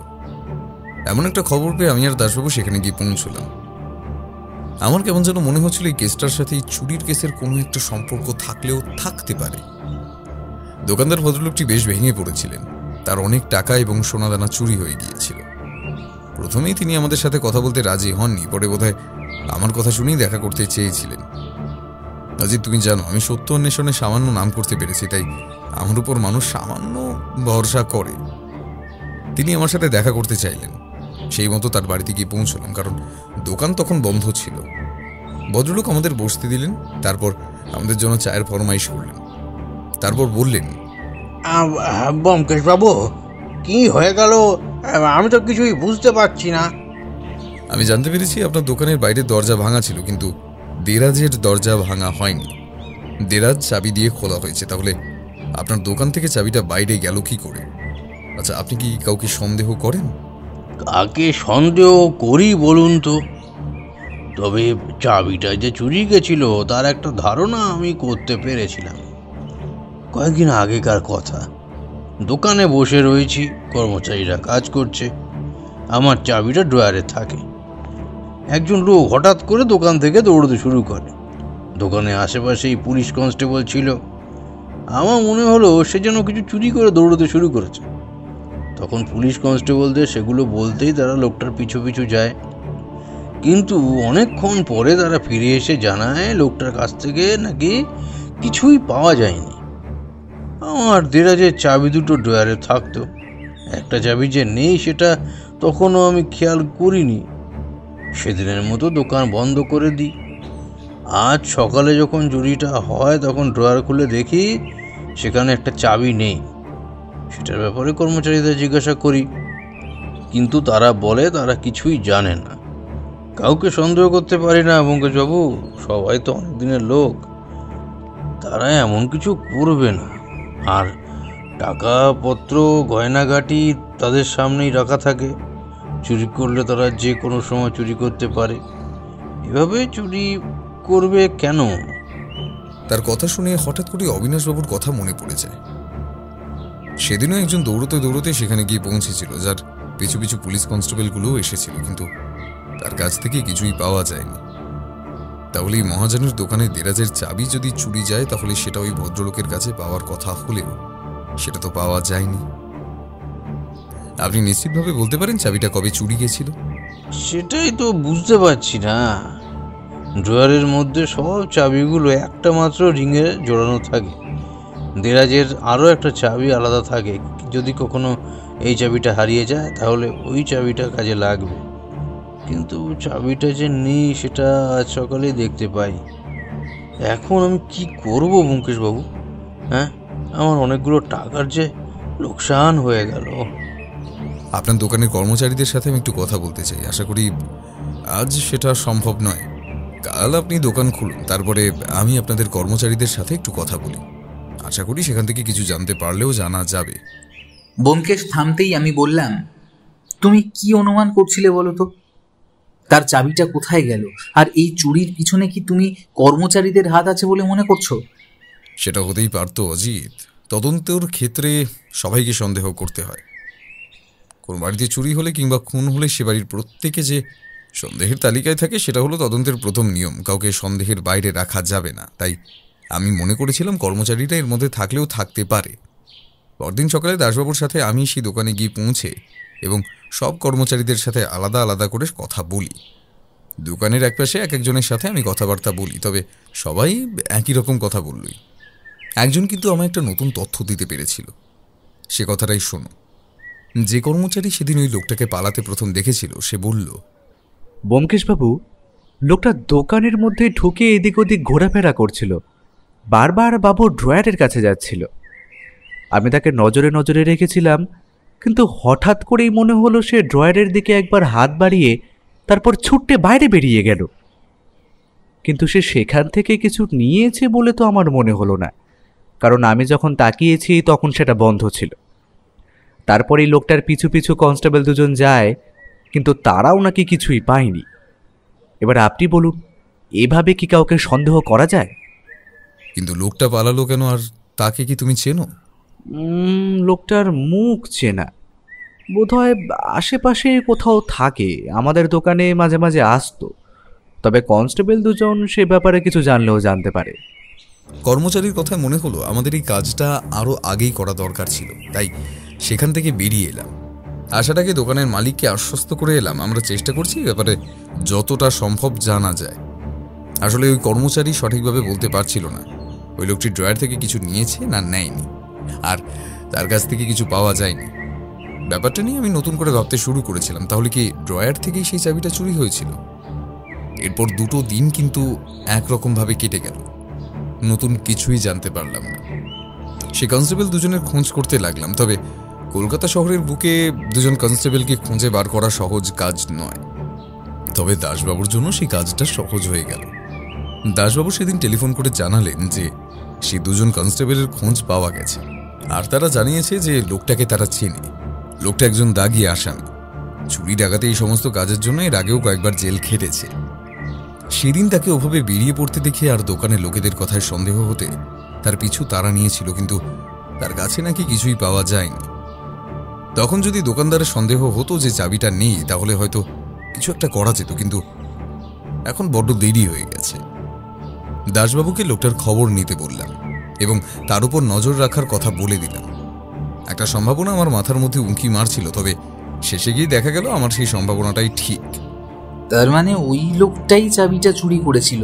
এমন একটা খবর পেয়ে আমি আর দাসবাবু সেখানে গিয়ে পৌঁছলাম। আমার কেমন যেন মনে হচ্ছিল এই কেসটার সাথে এই চুরির কেসের কোনো একটা সম্পর্ক থাকলেও থাকতে পারে। দোকানদার ভদ্রলোকটি বেশ ভেঙে পড়েছিলেন, তার অনেক টাকা এবং সোনাদানা চুরি হয়ে গিয়েছিল। প্রথমেই তিনি আমাদের সাথে কথা বলতে রাজি হননি, পরে বোধহয় আমার কথা শুনেই দেখা করতে চেয়েছিলেন। অজিত, তুমি জানো আমি সত্য অন্বেষণে সামান্য নাম করতে পেরেছি, তাই আমার উপর মানুষ সামান্য ভরসা করে। তিনি আমার সাথে দেখা করতে চাইলেন, সেই মতো তার বাড়িতে গিয়ে পৌঁছলাম, কারণ দোকান তখন বন্ধ ছিল। ভদ্রলোক আমাদের বসতে দিলেন, তারপর আমাদের জন্য চায়ের ফরমাইশ করলেন। তারপর বললেন, ব্যোমকেশ বাবু, কি হয়ে গেল? আমি তো কিছুই বুঝতে পারছি না। আমি জানতে পেরেছি আপনার দোকানের বাইরের দরজা ভাঙা ছিল, কিন্তু দেরাজের দরজা ভাঙা হয়নি। দেরাজ চাবি দিয়ে খোলা হয়েছে, তাহলে আপনার দোকান থেকে চাবিটা বাইরে গেল কি করে? আচ্ছা, আপনি কি কাউকে সন্দেহ করেন? কাকে সন্দেহ করি বলুন তো? তবে চাবিটা যে চুরি গেছিল তার একটা ধারণা আমি করতে পেরেছিলাম। কয়েকদিন আগেকার কথা, দোকানে বসে রয়েছি, কর্মচারীরা কাজ করছে, আমার চাবিটা ড্রয়ারে থাকে। একজন লোক হঠাৎ করে দোকান থেকে দৌড়তে শুরু করে। দোকানে আশেপাশেই পুলিশ কনস্টেবল ছিল। আমার মনে হলো সে যেন কিছু চুরি করে দৌড়তে শুরু করেছে। তখন পুলিশ কনস্টেবলদের সেগুলো বলতেই তারা লোকটার পিছু পিছু যায়, কিন্তু অনেকক্ষণ পরে তারা ফিরে এসে জানায় লোকটার কাছ থেকে নাকি কিছুই পাওয়া যায়নি। আমার দেরাজের চাবি দুটো ড্রয়ারে থাকতো, একটা চাবি যে নেই সেটা তখনও আমি খেয়াল করিনি। সেদিনের মতো দোকান বন্ধ করে দিই। আজ সকালে যখন চুরিটা হয় তখন ড্রয়ার খুলে দেখি সেখানে একটা চাবি নেই। সেটার ব্যাপারে কর্মচারীদের জিজ্ঞাসা করি, কিন্তু তারা বলে তারা কিছুই জানে না। কাউকে সন্দেহ করতে পারি না ব্যোমকেশবাবু, সবাই তো অনেক দিনের লোক, তারা এমন কিছু করবে না। আর টাকাপত্র গয়নাগাটি তাদের সামনেই রাখা থাকে, চুরি করলে তারা যে কোনো সময় চুরি করতে পারে। এভাবে চুরি করবে কেন? তার কথা শুনে হঠাৎ করে অবিনাশবাবুর কথা মনে পড়ে যায়। সেদিনও একজন দৌড়তে দৌড়তে সেখানে গিয়ে পৌঁছেছিল, যার পিছু পিছু পুলিশ কনস্টেবলগুলোও এসেছিল, কিন্তু তার কাছ থেকে কিছুই পাওয়া যায়নি। তাহলে এই মহাজনের দোকানে দেরাজের চাবি যদি চুরি যায়, তাহলে সেটা ওই ভদ্রলোকের কাছে পাওয়ার কথা হলেও সেটা তো পাওয়া যায়নি। আপনি নিশ্চিতভাবে বলতে পারেন চাবিটা কবে চুরি গেছিল? সেটাই তো বুঝতে পারছি না। ড্রয়ারের মধ্যে সব চাবিগুলো একটা মাত্র রিংয়ে জোড়ানো থাকে, দেরাজের আরও একটা চাবি আলাদা থাকে। যদি কখনো এই চাবিটা হারিয়ে যায় তাহলে ওই চাবিটা কাজে লাগবে, কিন্তু চাবিটা যে নেই সেটা আজ সকালে দেখতে পাই। এখন আমি কি করব ব্যোমকেশবাবু? হ্যাঁ, আমার অনেকগুলো টাকার যে লোকসান হয়ে গেল। আপনার দোকানের কর্মচারীদের সাথে আমি একটু কথা বলতে চাই। আশা করি আজ সেটা সম্ভব নয়। কাল আপনি দোকান খুলুন, তারপরে আমি আপনাদের কর্মচারীদের সাথে একটু কথা বলি। আশা করি সেখান থেকে কিছু জানতে পারলেও জানা যাবে। ব্যোমকেশ থামতেই আমি বললাম, তুমি কি অনুমান করছিলে বলো তো? তার চাবিটা কোথায় গেল? আর এই চুরির পিছনে কি তুমি কর্মচারীদের হাত আছে বলে মনে করছো? সেটা হতেই পারতো অজিত। তদন্তের ক্ষেত্রে সবাইকে সন্দেহ করতে হয়। কোন বাড়িতে চুরি হলে কিংবা খুন হলে সে বাড়ির প্রত্যেকে যে সন্দেহের তালিকায় থাকে, সেটা হলো তদন্তের প্রথম নিয়ম। কাউকে সন্দেহের বাইরে রাখা যাবে না। তাই আমি মনে করেছিলাম কর্মচারীরা এর মধ্যে থাকলেও থাকতে পারে। পরদিন সকালে দাসবাবুর সাথে আমি সেই দোকানে গিয়ে পৌঁছে এবং সব কর্মচারীদের সাথে আলাদা আলাদা করে কথা বলি। দোকানের একপাশে এক একজনের সাথে আমি কথাবার্তা বলি, তবে সবাই একই রকম কথা বললই। একজন কিন্তু আমায় একটা নতুন তথ্য দিতে পেরেছিল। সে কথাটাই শোনো। যে কর্মচারী সেদিন ওই লোকটাকে পালাতে প্রথম দেখেছিল, সে বলল, ব্যোমকেশবাবু, লোকটা দোকানের মধ্যে ঢুকে এদিক ওদিক ঘোরাফেরা করছিল, বারবার বাবুর ড্রয়ারের কাছে যাচ্ছিল। আমি তাকে নজরে নজরে রেখেছিলাম, কিন্তু হঠাৎ করেই মনে হলো সে ড্রয়ারের দিকে একবার হাত বাড়িয়ে তারপর ছুট্টে বাইরে বেরিয়ে গেল। কিন্তু সে সেখান থেকে কিছু নিয়েছে বলে তো আমার মনে হলো না, কারণ আমি যখন তাকিয়েছি তখন সেটা বন্ধ ছিল। তারপরেই লোকটার পিছু পিছু কনস্টেবল দুজন যায়, কিন্তু তারাও নাকি কিছুই পায়নি। এবার আপনি বলুন, এভাবে কি কাউকে সন্দেহ করা যায়? কিন্তু লোকটা পালালো কেন, আর তাকে কি তুমি চেনো? লোকটার মুখ চেনা, বোধহয় আশেপাশে কোথাও থাকে, আমাদের দোকানে মাঝে মাঝে আসতো। তবে কনস্টেবল দুজন সে ব্যাপারে কিছু জানলেও জানতে পারে। কর্মচারীর কথায় মনে হলো আমাদের এই কাজটা আরও আগেই করা দরকার ছিল, তাই সেখান থেকে বেরিয়ে এলাম। আশাটাকে দোকানের মালিককে আশ্বস্ত করে এলাম আমরা চেষ্টা করছি এই ব্যাপারে যতটা সম্ভব জানা যায়। আসলে ওই কর্মচারী সঠিকভাবে বলতে পারছিল না ওই লোকটি ড্রয়ার থেকে কিছু নিয়েছে না নেয়নি, আর তার কাছ থেকে কিছু পাওয়া যায়নি। ব্যাপারটা নিয়ে আমি নতুন করে ভাবতে শুরু করেছিলাম, তাহলে কি ড্রয়ার থেকেই সেই চাবিটা চুরি হয়েছিল? এরপর 2 দিন কিন্তু একরকমভাবে কেটে গেল, নতুন কিছুই জানতে পারলাম না। সে কনস্টেবল দুজনের খোঁজ করতে লাগলাম, তবে কলকাতা শহরের বুকে 2জন কনস্টেবলকে খুঁজে বার করা সহজ কাজ নয়। তবে দাসবাবুর জন্য সেই কাজটা সহজ হয়ে গেল। দাসবাবু সেদিন টেলিফোন করে জানালেন যে সেই 2জন কনস্টেবলের খোঁজ পাওয়া গেছে, আর তারা জানিয়েছে যে লোকটাকে তারা চেনে। লোকটা একজন দাগী আসামি, চুরি ডাকাতে এই সমস্ত কাজের জন্য এর আগেও কয়েকবার জেল খেটেছে। সেদিন তাকে ওভাবে বেরিয়ে পড়তে দেখে আর দোকানের লোকেদের কথায় সন্দেহ হতে তার পিছু তারা নিয়েছিল, কিন্তু তার কাছে নাকি কিছুই পাওয়া যায়নি। তখন যদি দোকানদারের সন্দেহ হতো যে চাবিটা নেই, তাহলে হয়তো কিছু একটা করা যেত, কিন্তু এখন বড্ড দেরি হয়ে গেছে। দাসবাবুকে লোকটার খবর নিতে বললাম এবং তার উপর নজর রাখার কথা বলে দিলাম। একটা সম্ভাবনা আমার মাথার মধ্যে উঁকি মারছিল, তবে শেষে গিয়ে দেখা গেল আমার সেই সম্ভাবনাটাই ঠিক। তার মানে ওই লোকটাই চাবিটা চুরি করেছিল,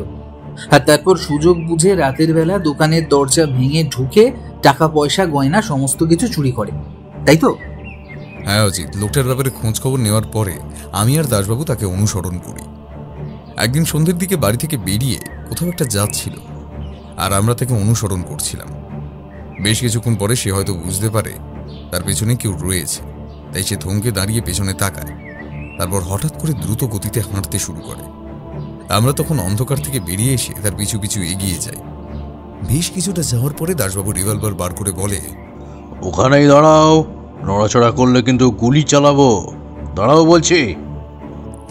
আর তারপর সুযোগ বুঝে রাতের বেলা দোকানের দরজা ভেঙে ঢুকে টাকা পয়সা গয়না সমস্ত কিছু চুরি করে, তাই তো? হ্যাঁ অজিত, লোকটার ব্যাপারে খোঁজ খবর নেওয়ার পরে আমি আর দাসবাবু তাকে অনুসরণ করি। একদিন সন্ধ্যের দিকে বাড়ি থেকে বেরিয়ে কোথাও একটা যাচ্ছিল, আর আমরা তাকে অনুসরণ করছিলাম। বেশ কিছুক্ষণ পরে সে হয়তো বুঝতে পারে তার পেছনে কেউ রয়েছে, তাই সে থমকে দাঁড়িয়ে পেছনে তাকায়, তারপর হঠাৎ করে দ্রুত গতিতে হাঁটতে শুরু করে। আমরা তখন অন্ধকার থেকে বেরিয়ে এসে তার পিছু পিছু এগিয়ে যাই। বেশ কিছুটা যাওয়ার পরে দাসবাবু রিভলভার বার করে বলে, ওখানেই দাঁড়াও, নড়াচড়া করলে কিন্তু গুলি চালাবো, দাঁড়াও বলছি।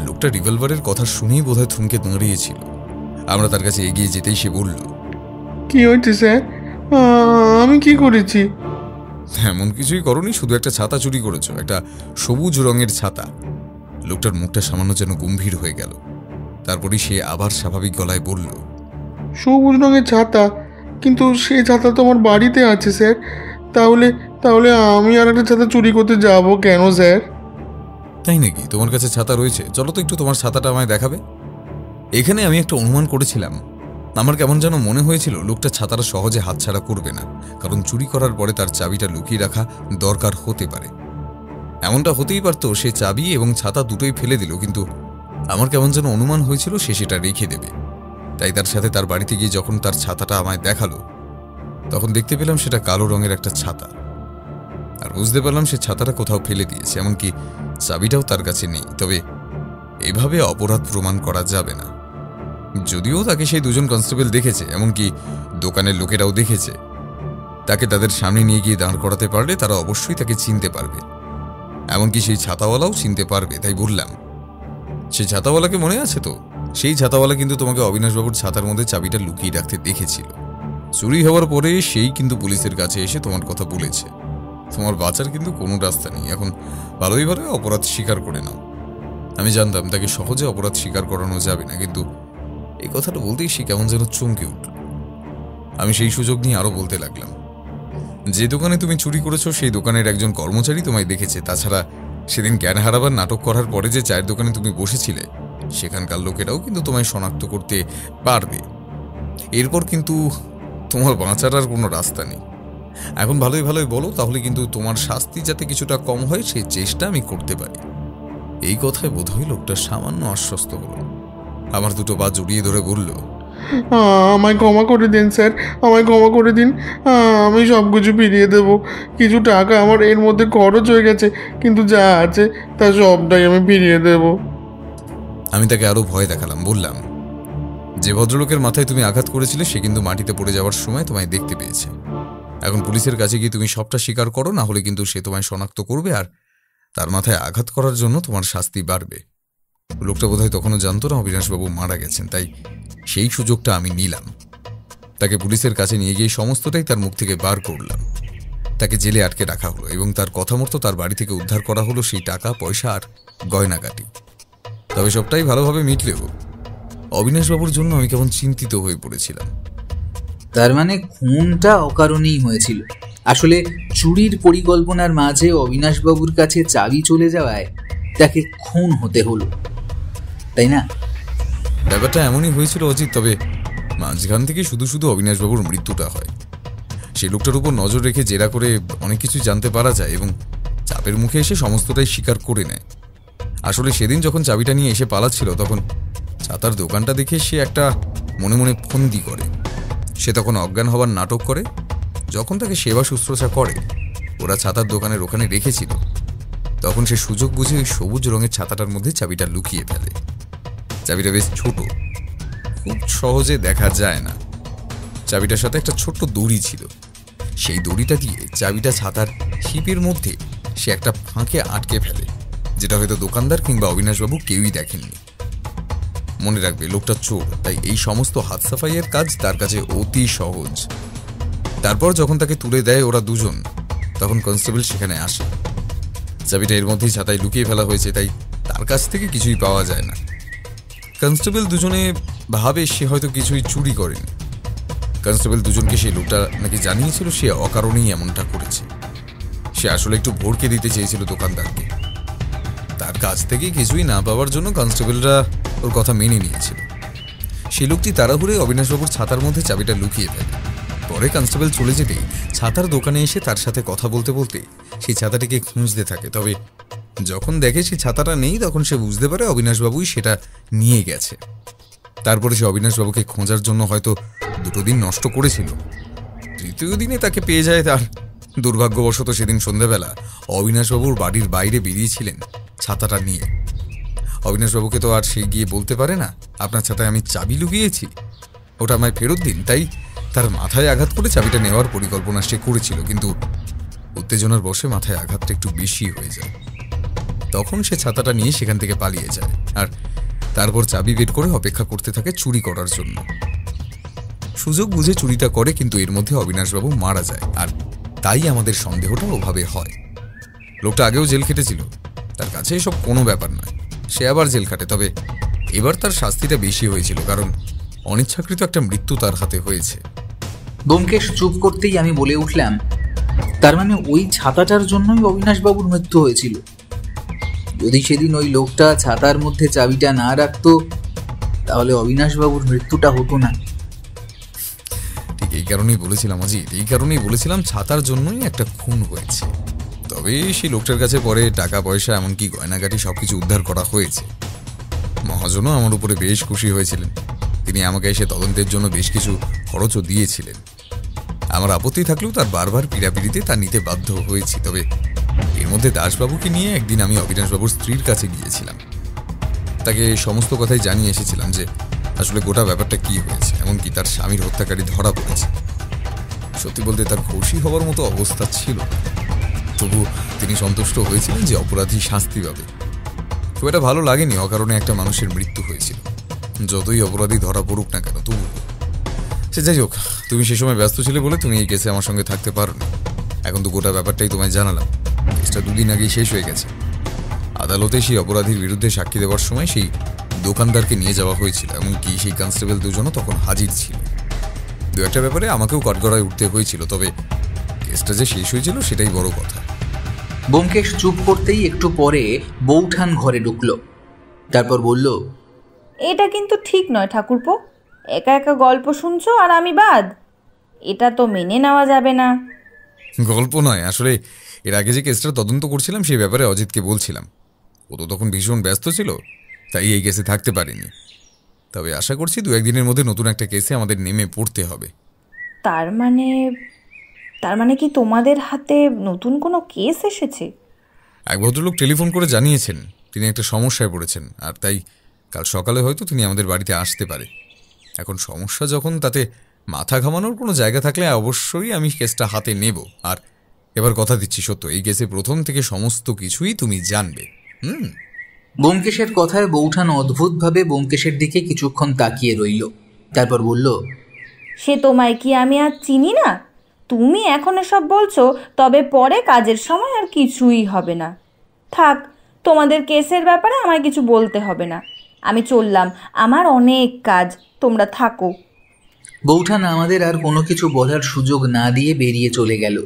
লোকটা রিভলভারের কথা শুনেই বোধহয় থমকে দাঁড়িয়েছিল। আমরা তার কাছে এগিয়ে যেতেই সে বলল, কি হয়েছে স্যার? আমি কি করেছি? এমন কিছুই করনি, শুধু একটা ছাতা চুরি করেছো, একটা সবুজ রঙের ছাতা। লোকটার মুখটা সামান্য যেন গম্ভীর হয়ে গেল। তারপরই সে আবার স্বাভাবিক গলায় বলল, সবুজ রঙের ছাতা? কিন্তু সেই ছাতা তো আমার বাড়িতে আছে স্যার। তাহলে তাহলে আমি আর একটা ছাতা চুরি করতে যাব কেন স্যার? তাই নাকি? তোমার কাছে ছাতা রয়েছে? চলো তো একটু তোমার ছাতাটা আমায় দেখাবে। এখানে আমি একটা অনুমান করেছিলাম। আমার কেমন যেন মনে হয়েছিল লোকটা ছাতাটা সহজে হাতছাড়া করবে না, কারণ চুরি করার পরে তার চাবিটা লুকিয়ে রাখা দরকার হতে পারে। এমনটা হতেই পারত সে চাবি এবং ছাতা দুটোই ফেলে দিল, কিন্তু আমার কেমন যেন অনুমান হয়েছিল সে সেটা রেখে দেবে। তাই তার সাথে তার বাড়িতে গিয়ে যখন তার ছাতাটা আমায় দেখালো, তখন দেখতে পেলাম সেটা কালো রঙের একটা ছাতা, আর বুঝতে পারলাম সে ছাতাটা কোথাও ফেলে দিয়েছে, এমনকি চাবিটাও তার কাছে নেই। তবে এভাবে অপরাধ প্রমাণ করা যাবে না। যদিও তাকে সেই 2জন কনস্টেবল দেখেছে, এমনকি দোকানের লোকেরাও দেখেছে। তাকে তাদের সামনে নিয়ে গিয়ে দাঁড় করাতে পারলে তারা অবশ্যই তাকে চিনতে পারবে, এমনকি সেই ছাতাওয়ালাও চিনতে পারবে। তাই বললাম, সেই ছাতাওয়ালাকে মনে আছে তো? সেই ছাতাওয়ালা কিন্তু তোমাকে অবিনাশবাবুর ছাতার মধ্যে চাবিটা লুকিয়ে রাখতে দেখেছিল। চুরি হওয়ার পরে সেই কিন্তু পুলিশের কাছে এসে তোমার কথা বলেছে। তোমার বাঁচার কিন্তু কোনো রাস্তা নেই, এখন ভালোই ভালো অপরাধ স্বীকার করে নাও। আমি জানতাম তাকে সহজে অপরাধ স্বীকার করানো যাবে না, কিন্তু এই কথাটা বলতেই সে কেমন যেন চমকে উঠল। আমি সেই সুযোগ নিয়ে আরো বলতে লাগলাম, যে দোকানে তুমি চুরি করেছো সেই দোকানের একজন কর্মচারী তোমায় দেখেছে। তাছাড়া সেদিন জ্ঞান হারাবার নাটক করার পরে যে চায়ের দোকানে তুমি বসেছিলে, সেখানকার লোকেরাও কিন্তু তোমায় শনাক্ত করতে পারবে। এরপর কিন্তু তোমার বাঁচার আর কোনো রাস্তা নেই। এখন ভালোই ভালোই বলো, তাহলে কিন্তু তোমার শাস্তি যাতে কিছুটা কম হয় সেই চেষ্টা আমি করতে পারি। এই কথায় বোধহয় লোকটা সামান্য আশ্বস্ত হলো। আমার 2 পা জড়িয়ে ধরে বলল, আমায় ক্ষমা করে দিন স্যার, আমায় ক্ষমা করে দিন। আমি সব কিছু ফিরিয়ে দেবো। কিছু টাকা আমার এর মধ্যে খরচ হয়ে গেছে, কিন্তু যা আছে তা সবটাই আমি ফিরিয়ে দেবো। আমি তাকে আরও ভয় দেখালাম, বললাম, যে ভদ্রলোকের মাথায় তুমি আঘাত করেছিলে সে কিন্তু মাটিতে পড়ে যাওয়ার সময় তোমায় দেখতে পেয়েছে। এখন পুলিশের কাছে গিয়ে তুমি সবটা স্বীকার করো, না হলে কিন্তু সে তোমায় শনাক্ত করবে আর তার মাথায় আঘাত করার জন্য তোমার শাস্তি বাড়বে। লোকটা বোধহয় তখনও জানতো না অবিনাশবাবু মারা গেছেন, তাই সেই সুযোগটা আমি নিলাম। তাকে পুলিশের কাছে নিয়ে গিয়ে সমস্তটাই তার মুখ থেকে বার করলাম। তাকে জেলে আটকে রাখা হলো এবং তার কথা মতো তার বাড়ি থেকে উদ্ধার করা হলো সেই টাকা পয়সা আর গয়নাগাটি। তবে সবটাই ভালোভাবে মিটলেও অবিনাশবাবুর জন্য আমি কেমন চিন্তিত হয়ে পড়েছিলাম। তার মানে খুনটা অকারণেই হয়েছিল। আসলে চুরির পরিকল্পনার মাঝে অবিনাশবাবুর কাছে চাবি চলে যাওয়ায় তাকে খুন হতে হলো, তাই না? ব্যাপারটা এমনই হয়েছিল অজিত, তবে মাঝখান থেকে শুধু শুধু অবিনাশবাবুর মৃত্যুটা হয়। সেই লোকটার উপর নজর রেখে জেরা করে অনেক কিছু জানতে পারা যায় এবং চাপের মুখে এসে সমস্তটাই স্বীকার করে নেয়। আসলে সেদিন যখন চাবিটা নিয়ে এসে পালাচ্ছিল তখন ছাতার দোকানটা দেখে সে একটা মনে মনে ফন্দি করে। সে তখন অজ্ঞান হবার নাটক করে। যখন তাকে সেবা শুশ্রূষা করে ওরা ছাতার দোকানের ওখানে রেখেছিল, তখন সে সুযোগ বুঝে ওই সবুজ রঙের ছাতাটার মধ্যে চাবিটা লুকিয়ে ফেলে। চাবিটা বেশ ছোট, খুব সহজে দেখা যায় না। চাবিটার সাথে একটা ছোট্ট দড়ি ছিল। সেই দড়িটা দিয়ে চাবিটা ছাতার শিপের মধ্যে সে একটা ফাঁকে আটকে ফেলে, যেটা হয়তো দোকানদার কিংবা অবিনাশবাবু কেউই দেখেননি। মনে রাখবে, লোকটা চোর, তাই এই সমস্ত হাত সাফাইয়ের কাজ তার কাছে অতি সহজ। তারপর যখন তাকে তুলে দেয় ওরা দুজন, তখন কনস্টেবল সেখানে আসে। চাবিটা এর মধ্যেই ছাতায় লুকিয়ে ফেলা হয়েছে, তাই তার কাছ থেকে কিছুই পাওয়া যায় না। কনস্টেবল দুজনে ভাবে সে হয়তো কিছুই চুরি করেনি। কনস্টেবল দুজনকে সেই লোকটা নাকি জানিয়েছিল সে অকারণেই এমনটা করেছে। সে আসলে একটু ভড়কে দিতে চেয়েছিল দোকানদারকে। তার কাছ থেকে কিছুই না পাওয়ার জন্য কনস্টেবলরা ওর কথা মেনে নিয়েছিল। সেই লোকটি তাড়াহুড়ে অবিনাশবাবুর ছাতার মধ্যে চাবিটা লুকিয়ে ফেলে। পরে কনস্টেবল চলে যেতেই ছাতার দোকানে এসে তার সাথে কথা বলতে বলতে সেই ছাতাটিকে খুঁজতে থাকে। তবে যখন দেখে সেই ছাতাটা নেই, তখন সে বুঝতে পারে অবিনাশবাবুই সেটা নিয়ে গেছে। তারপরে সে অবিনাশবাবুকে খোঁজার জন্য হয়তো 2 দিন নষ্ট করেছিল। 3য় দিনে তাকে পেয়ে যায়। তার দুর্ভাগ্যবশত সেদিন সন্ধ্যাবেলা অবিনাশবাবুর বাড়ির বাইরে বেরিয়েছিলেন ছাতাটা নিয়ে। অবিনাশবাবুকে তো আর সে গিয়ে বলতে পারে না, আপনার ছাতায় আমি চাবি লুকিয়েছি, ওটা আমায় ফেরত দিন। তাই তার মাথায় আঘাত করে চাবিটা নেওয়ার পরিকল্পনা সে করেছিল, কিন্তু উত্তেজনার বশে মাথায় আঘাতটা একটু বেশি হয়ে যায়। তখন সে ছাতাটা নিয়ে সেখান থেকে পালিয়ে যায় আর তারপর চাবি বের করে অপেক্ষা করতে থাকে চুরি করার জন্য। সুযোগ বুঝে চুরিটা করে, কিন্তু এর মধ্যে অবিনাশবাবু মারা যায় আর তাই আমাদের সন্দেহটা ওভাবে হয়। লোকটা আগেও জেল খেটেছিল, তার কাছে এসব কোনো ব্যাপার নয়। সে আবার জেল খাটে, তবে এবার তার শাস্তিটা বেশি হয়েছিল, কারণ অনিচ্ছাকৃত একটা মৃত্যু তার হাতে হয়েছে। ব্যোমকেশ চুপ করতেই আমি বলে উঠলাম, তার মানে ওই ছাতাটার জন্যই অবিনাশবাবুর মৃত্যু হয়েছিল। যদি সেদিন ওই লোকটা ছাতার মধ্যে চাবিটা না রাখতো, তাহলে অবিনাশবাবুর মৃত্যুটা হতো না। ঠিক এই কারণেই বলেছিলাম অজিত, এই কারণেই বলেছিলাম ছাতার জন্যই একটা খুন হয়েছে। তবে সেই লোকটার কাছে পরে টাকা পয়সা এমনকি গয়নাগাটি সবকিছু উদ্ধার করা হয়েছে। মহাজনও আমার উপরে বেশ খুশি হয়েছিলেন। তিনি আমাকে এসে তদন্তের জন্য বেশ কিছু খরচও দিয়েছিলেন। আমার আপত্তি থাকলেও তার বারবার পীড়াপিড়িতে তা নিতে বাধ্য হয়েছি। তবে এর মধ্যে দাসবাবুকে নিয়ে একদিন আমি অবিনাশবাবুর স্ত্রীর কাছে গিয়েছিলাম। তাকে সমস্ত কথাই জানিয়ে এসেছিলাম যে আসলে গোটা ব্যাপারটা কি হয়েছে, এমনকি তার স্বামীর হত্যাকারী ধরা পড়েছে। সত্যি বলতে তার খুশি হওয়ার মতো অবস্থা ছিল, তবু তিনি সন্তুষ্ট হয়েছিলেন যে অপরাধী শাস্তি পাবে। খুব একটা ভালো লাগেনি অকারণে একটা মানুষের মৃত্যু হয়েছিল, যতই অপরাধী ধরা পড়ুক না কেন। তবু সে যাই হোক, তুমি সে সময় ব্যস্ত ছিলে বলে তুমি এই কেসে আমার সঙ্গে থাকতে পারোনি। এখন তো গোটা ব্যাপারটাই তোমায় জানালাম। কেসটা 2 দিন আগেই শেষ হয়ে গেছে। আদালতে সেই অপরাধীর বিরুদ্ধে সাক্ষী দেওয়ার সময় সেই দোকানদারকে নিয়ে যাওয়া হয়েছিল, এমনকি সেই কনস্টেবল দুজনও তখন হাজির ছিল। 2-একটা ব্যাপারে আমাকেও কাঠগড়ায় উঠতে হয়েছিল, তবে কেসটা যে শেষ হয়েছিল সেটাই বড় কথা। ব্যোমকেশ চুপ করতেই একটু পরে বৌঠান ঘরে ঢুকলো। তারপর বলল, এটা কিন্তু ঠিক নয় ঠাকুরপো, একা একা গল্প শুনছো আর আমি বাদ। এটা তো মেনে নেওয়া যাবে না। গল্প নয়, আসলে এর আগে যে কেসটা তদন্ত করছিলাম সেই ব্যাপারে অজিতকে বলছিলাম। ও তো তখন ভীষণ ব্যস্ত ছিল, তাই এই কেসে থাকতে পারিনি। তবে আশা করছি 2-1 দিনের মধ্যে নতুন একটা কেসে আমাদের নেমে পড়তে হবে। তার মানে কি তোমাদের হাতে নতুন কোনো কেস এসেছে? এক ভদ্রলোক টেলিফোন করে জানিয়েছেন তিনি একটা সমস্যায় পড়েছেন, আর তাই কাল সকালে হয়তো তিনি আমাদের বাড়িতে আসতে পারে। এখন সমস্যা যখন, তাতে মাথা ঘামানোর কোনো জায়গা থাকলে অবশ্যই আমি কেসটা হাতে নেব। আর এবার কথা দিচ্ছি সত্য, এই কেসে প্রথম থেকে সমস্ত কিছুই তুমি জানবে। ব্যোমকেশের কথায় বৌঠান অদ্ভুতভাবে ব্যোমকেশের দিকে কিছুক্ষণ তাকিয়ে রইল, তারপর বলল, সে তোমায় কি আমি আর চিনি না? তুমি এখন এসব বলছো, তবে পরে কাজের সময় আর কিছুই হবে না। থাক, তোমাদের কেসের ব্যাপারে আমায় কিছু বলতে হবে না। আমি চললাম, আমার অনেক কাজ, তোমরা থাকো। বৌঠান আমাদের আর কোনো কিছু বলার সুযোগ না দিয়ে বেরিয়ে চলে গেল।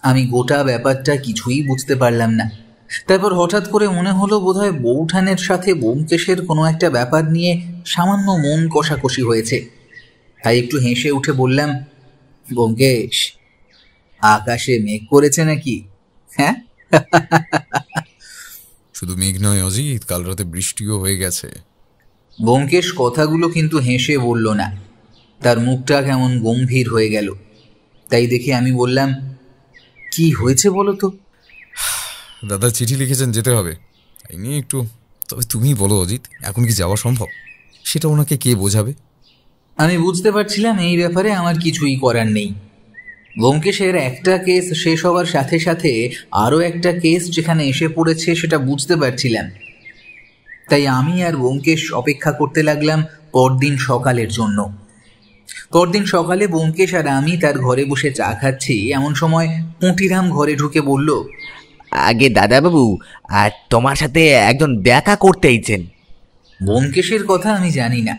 আমি গোটা ব্যাপারটা কিছুই বুঝতে পারলাম না। তারপর হঠাৎ করে মনে হলো বোধহয় বৌঠানের সাথে ব্যোমকেশের কোনো একটা ব্যাপার নিয়ে সামান্য মন কষাকষি হয়েছে। তাই একটু হেসে উঠে বললাম, ব্যোমকেশ, আকাশে মেঘ করেছে নাকি? হ্যাঁ? শুধু মেঘ নয় অজিত, কাল রাতে বৃষ্টিও হয়ে গেছে। ব্যোমকেশ কথাগুলো কিন্তু হেসে বলল না, তার মুখটা কেমন গম্ভীর হয়ে গেল। তাই দেখে আমি বললাম, কি হয়েছে বলো তো? দাদা চিঠি লিখেছেন, যেতে হবে, এই নিয়ে একটু। তবে তুমি বলো অজিত, এখন কি যাওয়া সম্ভব? সেটা ওনাকে কে বোঝাবে? আমি বুঝতে পারছিলাম এই ব্যাপারে আমার কিছুই করার নেই। ব্যোমকেশের একটা কেস শেষ হওয়ার সাথে সাথে আরও একটা কেস যেখানে এসে পড়েছে সেটা বুঝতে পারছিলাম। তাই আমি আর ব্যোমকেশ অপেক্ষা করতে লাগলাম পরদিন সকালের জন্য। পরদিন সকালে ব্যোমকেশ আর আমি তার ঘরে বসে চা খাচ্ছি, এমন সময় পুঁটিরাম ঘরে ঢুকে বলল, আগে দাদাবাবু, আর তোমার সাথে একজন দেখা করতে ইচ্ছেন। ব্যোমকেশের কথা আমি জানি না,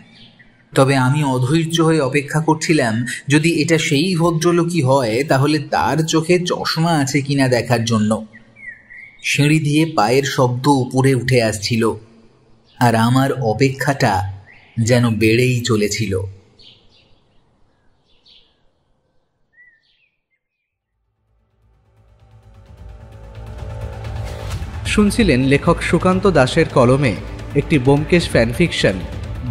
তবে আমি অধৈর্য হয়ে অপেক্ষা করছিলাম যদি এটা সেই ভদ্রলোকই হয় তাহলে তার চোখে চশমা আছে কিনা দেখার জন্য। সিঁড়ি দিয়ে পায়ের শব্দ উপরে উঠে আসছিল, আর আমার অপেক্ষাটা যেন বেড়েই চলেছিল। শুনছিলেন লেখক সুকান্ত দাশের কলমে একটি ব্যোমকেশ ফ্যানফিকশন,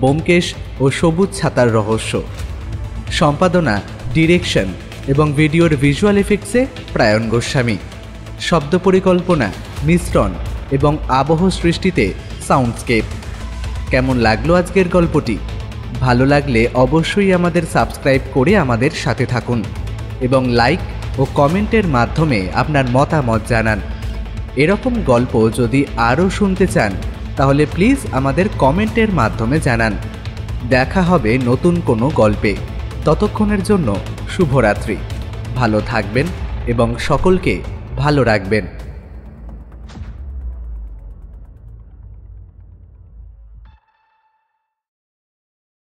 ব্যোমকেশ ও সবুজ ছাতার রহস্য। সম্পাদনা, ডিরেকশন এবং ভিডিওর ভিজুয়াল এফেক্টসে প্রায়ণ গোস্বামী। শব্দ পরিকল্পনা, মিশ্রণ এবং আবহ সৃষ্টিতে সাউন্ডস্কেপ। কেমন লাগলো আজকের গল্পটি? ভালো লাগলে অবশ্যই আমাদের সাবস্ক্রাইব করে আমাদের সাথে থাকুন এবং লাইক ও কমেন্টের মাধ্যমে আপনার মতামত জানান। এরকম গল্প যদি আরও শুনতে চান তাহলে প্লিজ আমাদের কমেন্টের মাধ্যমে জানান। দেখা হবে নতুন কোনো গল্পে। ততক্ষণের জন্য শুভরাত্রি। ভালো থাকবেন এবং সকলকে ভালো রাখবেন।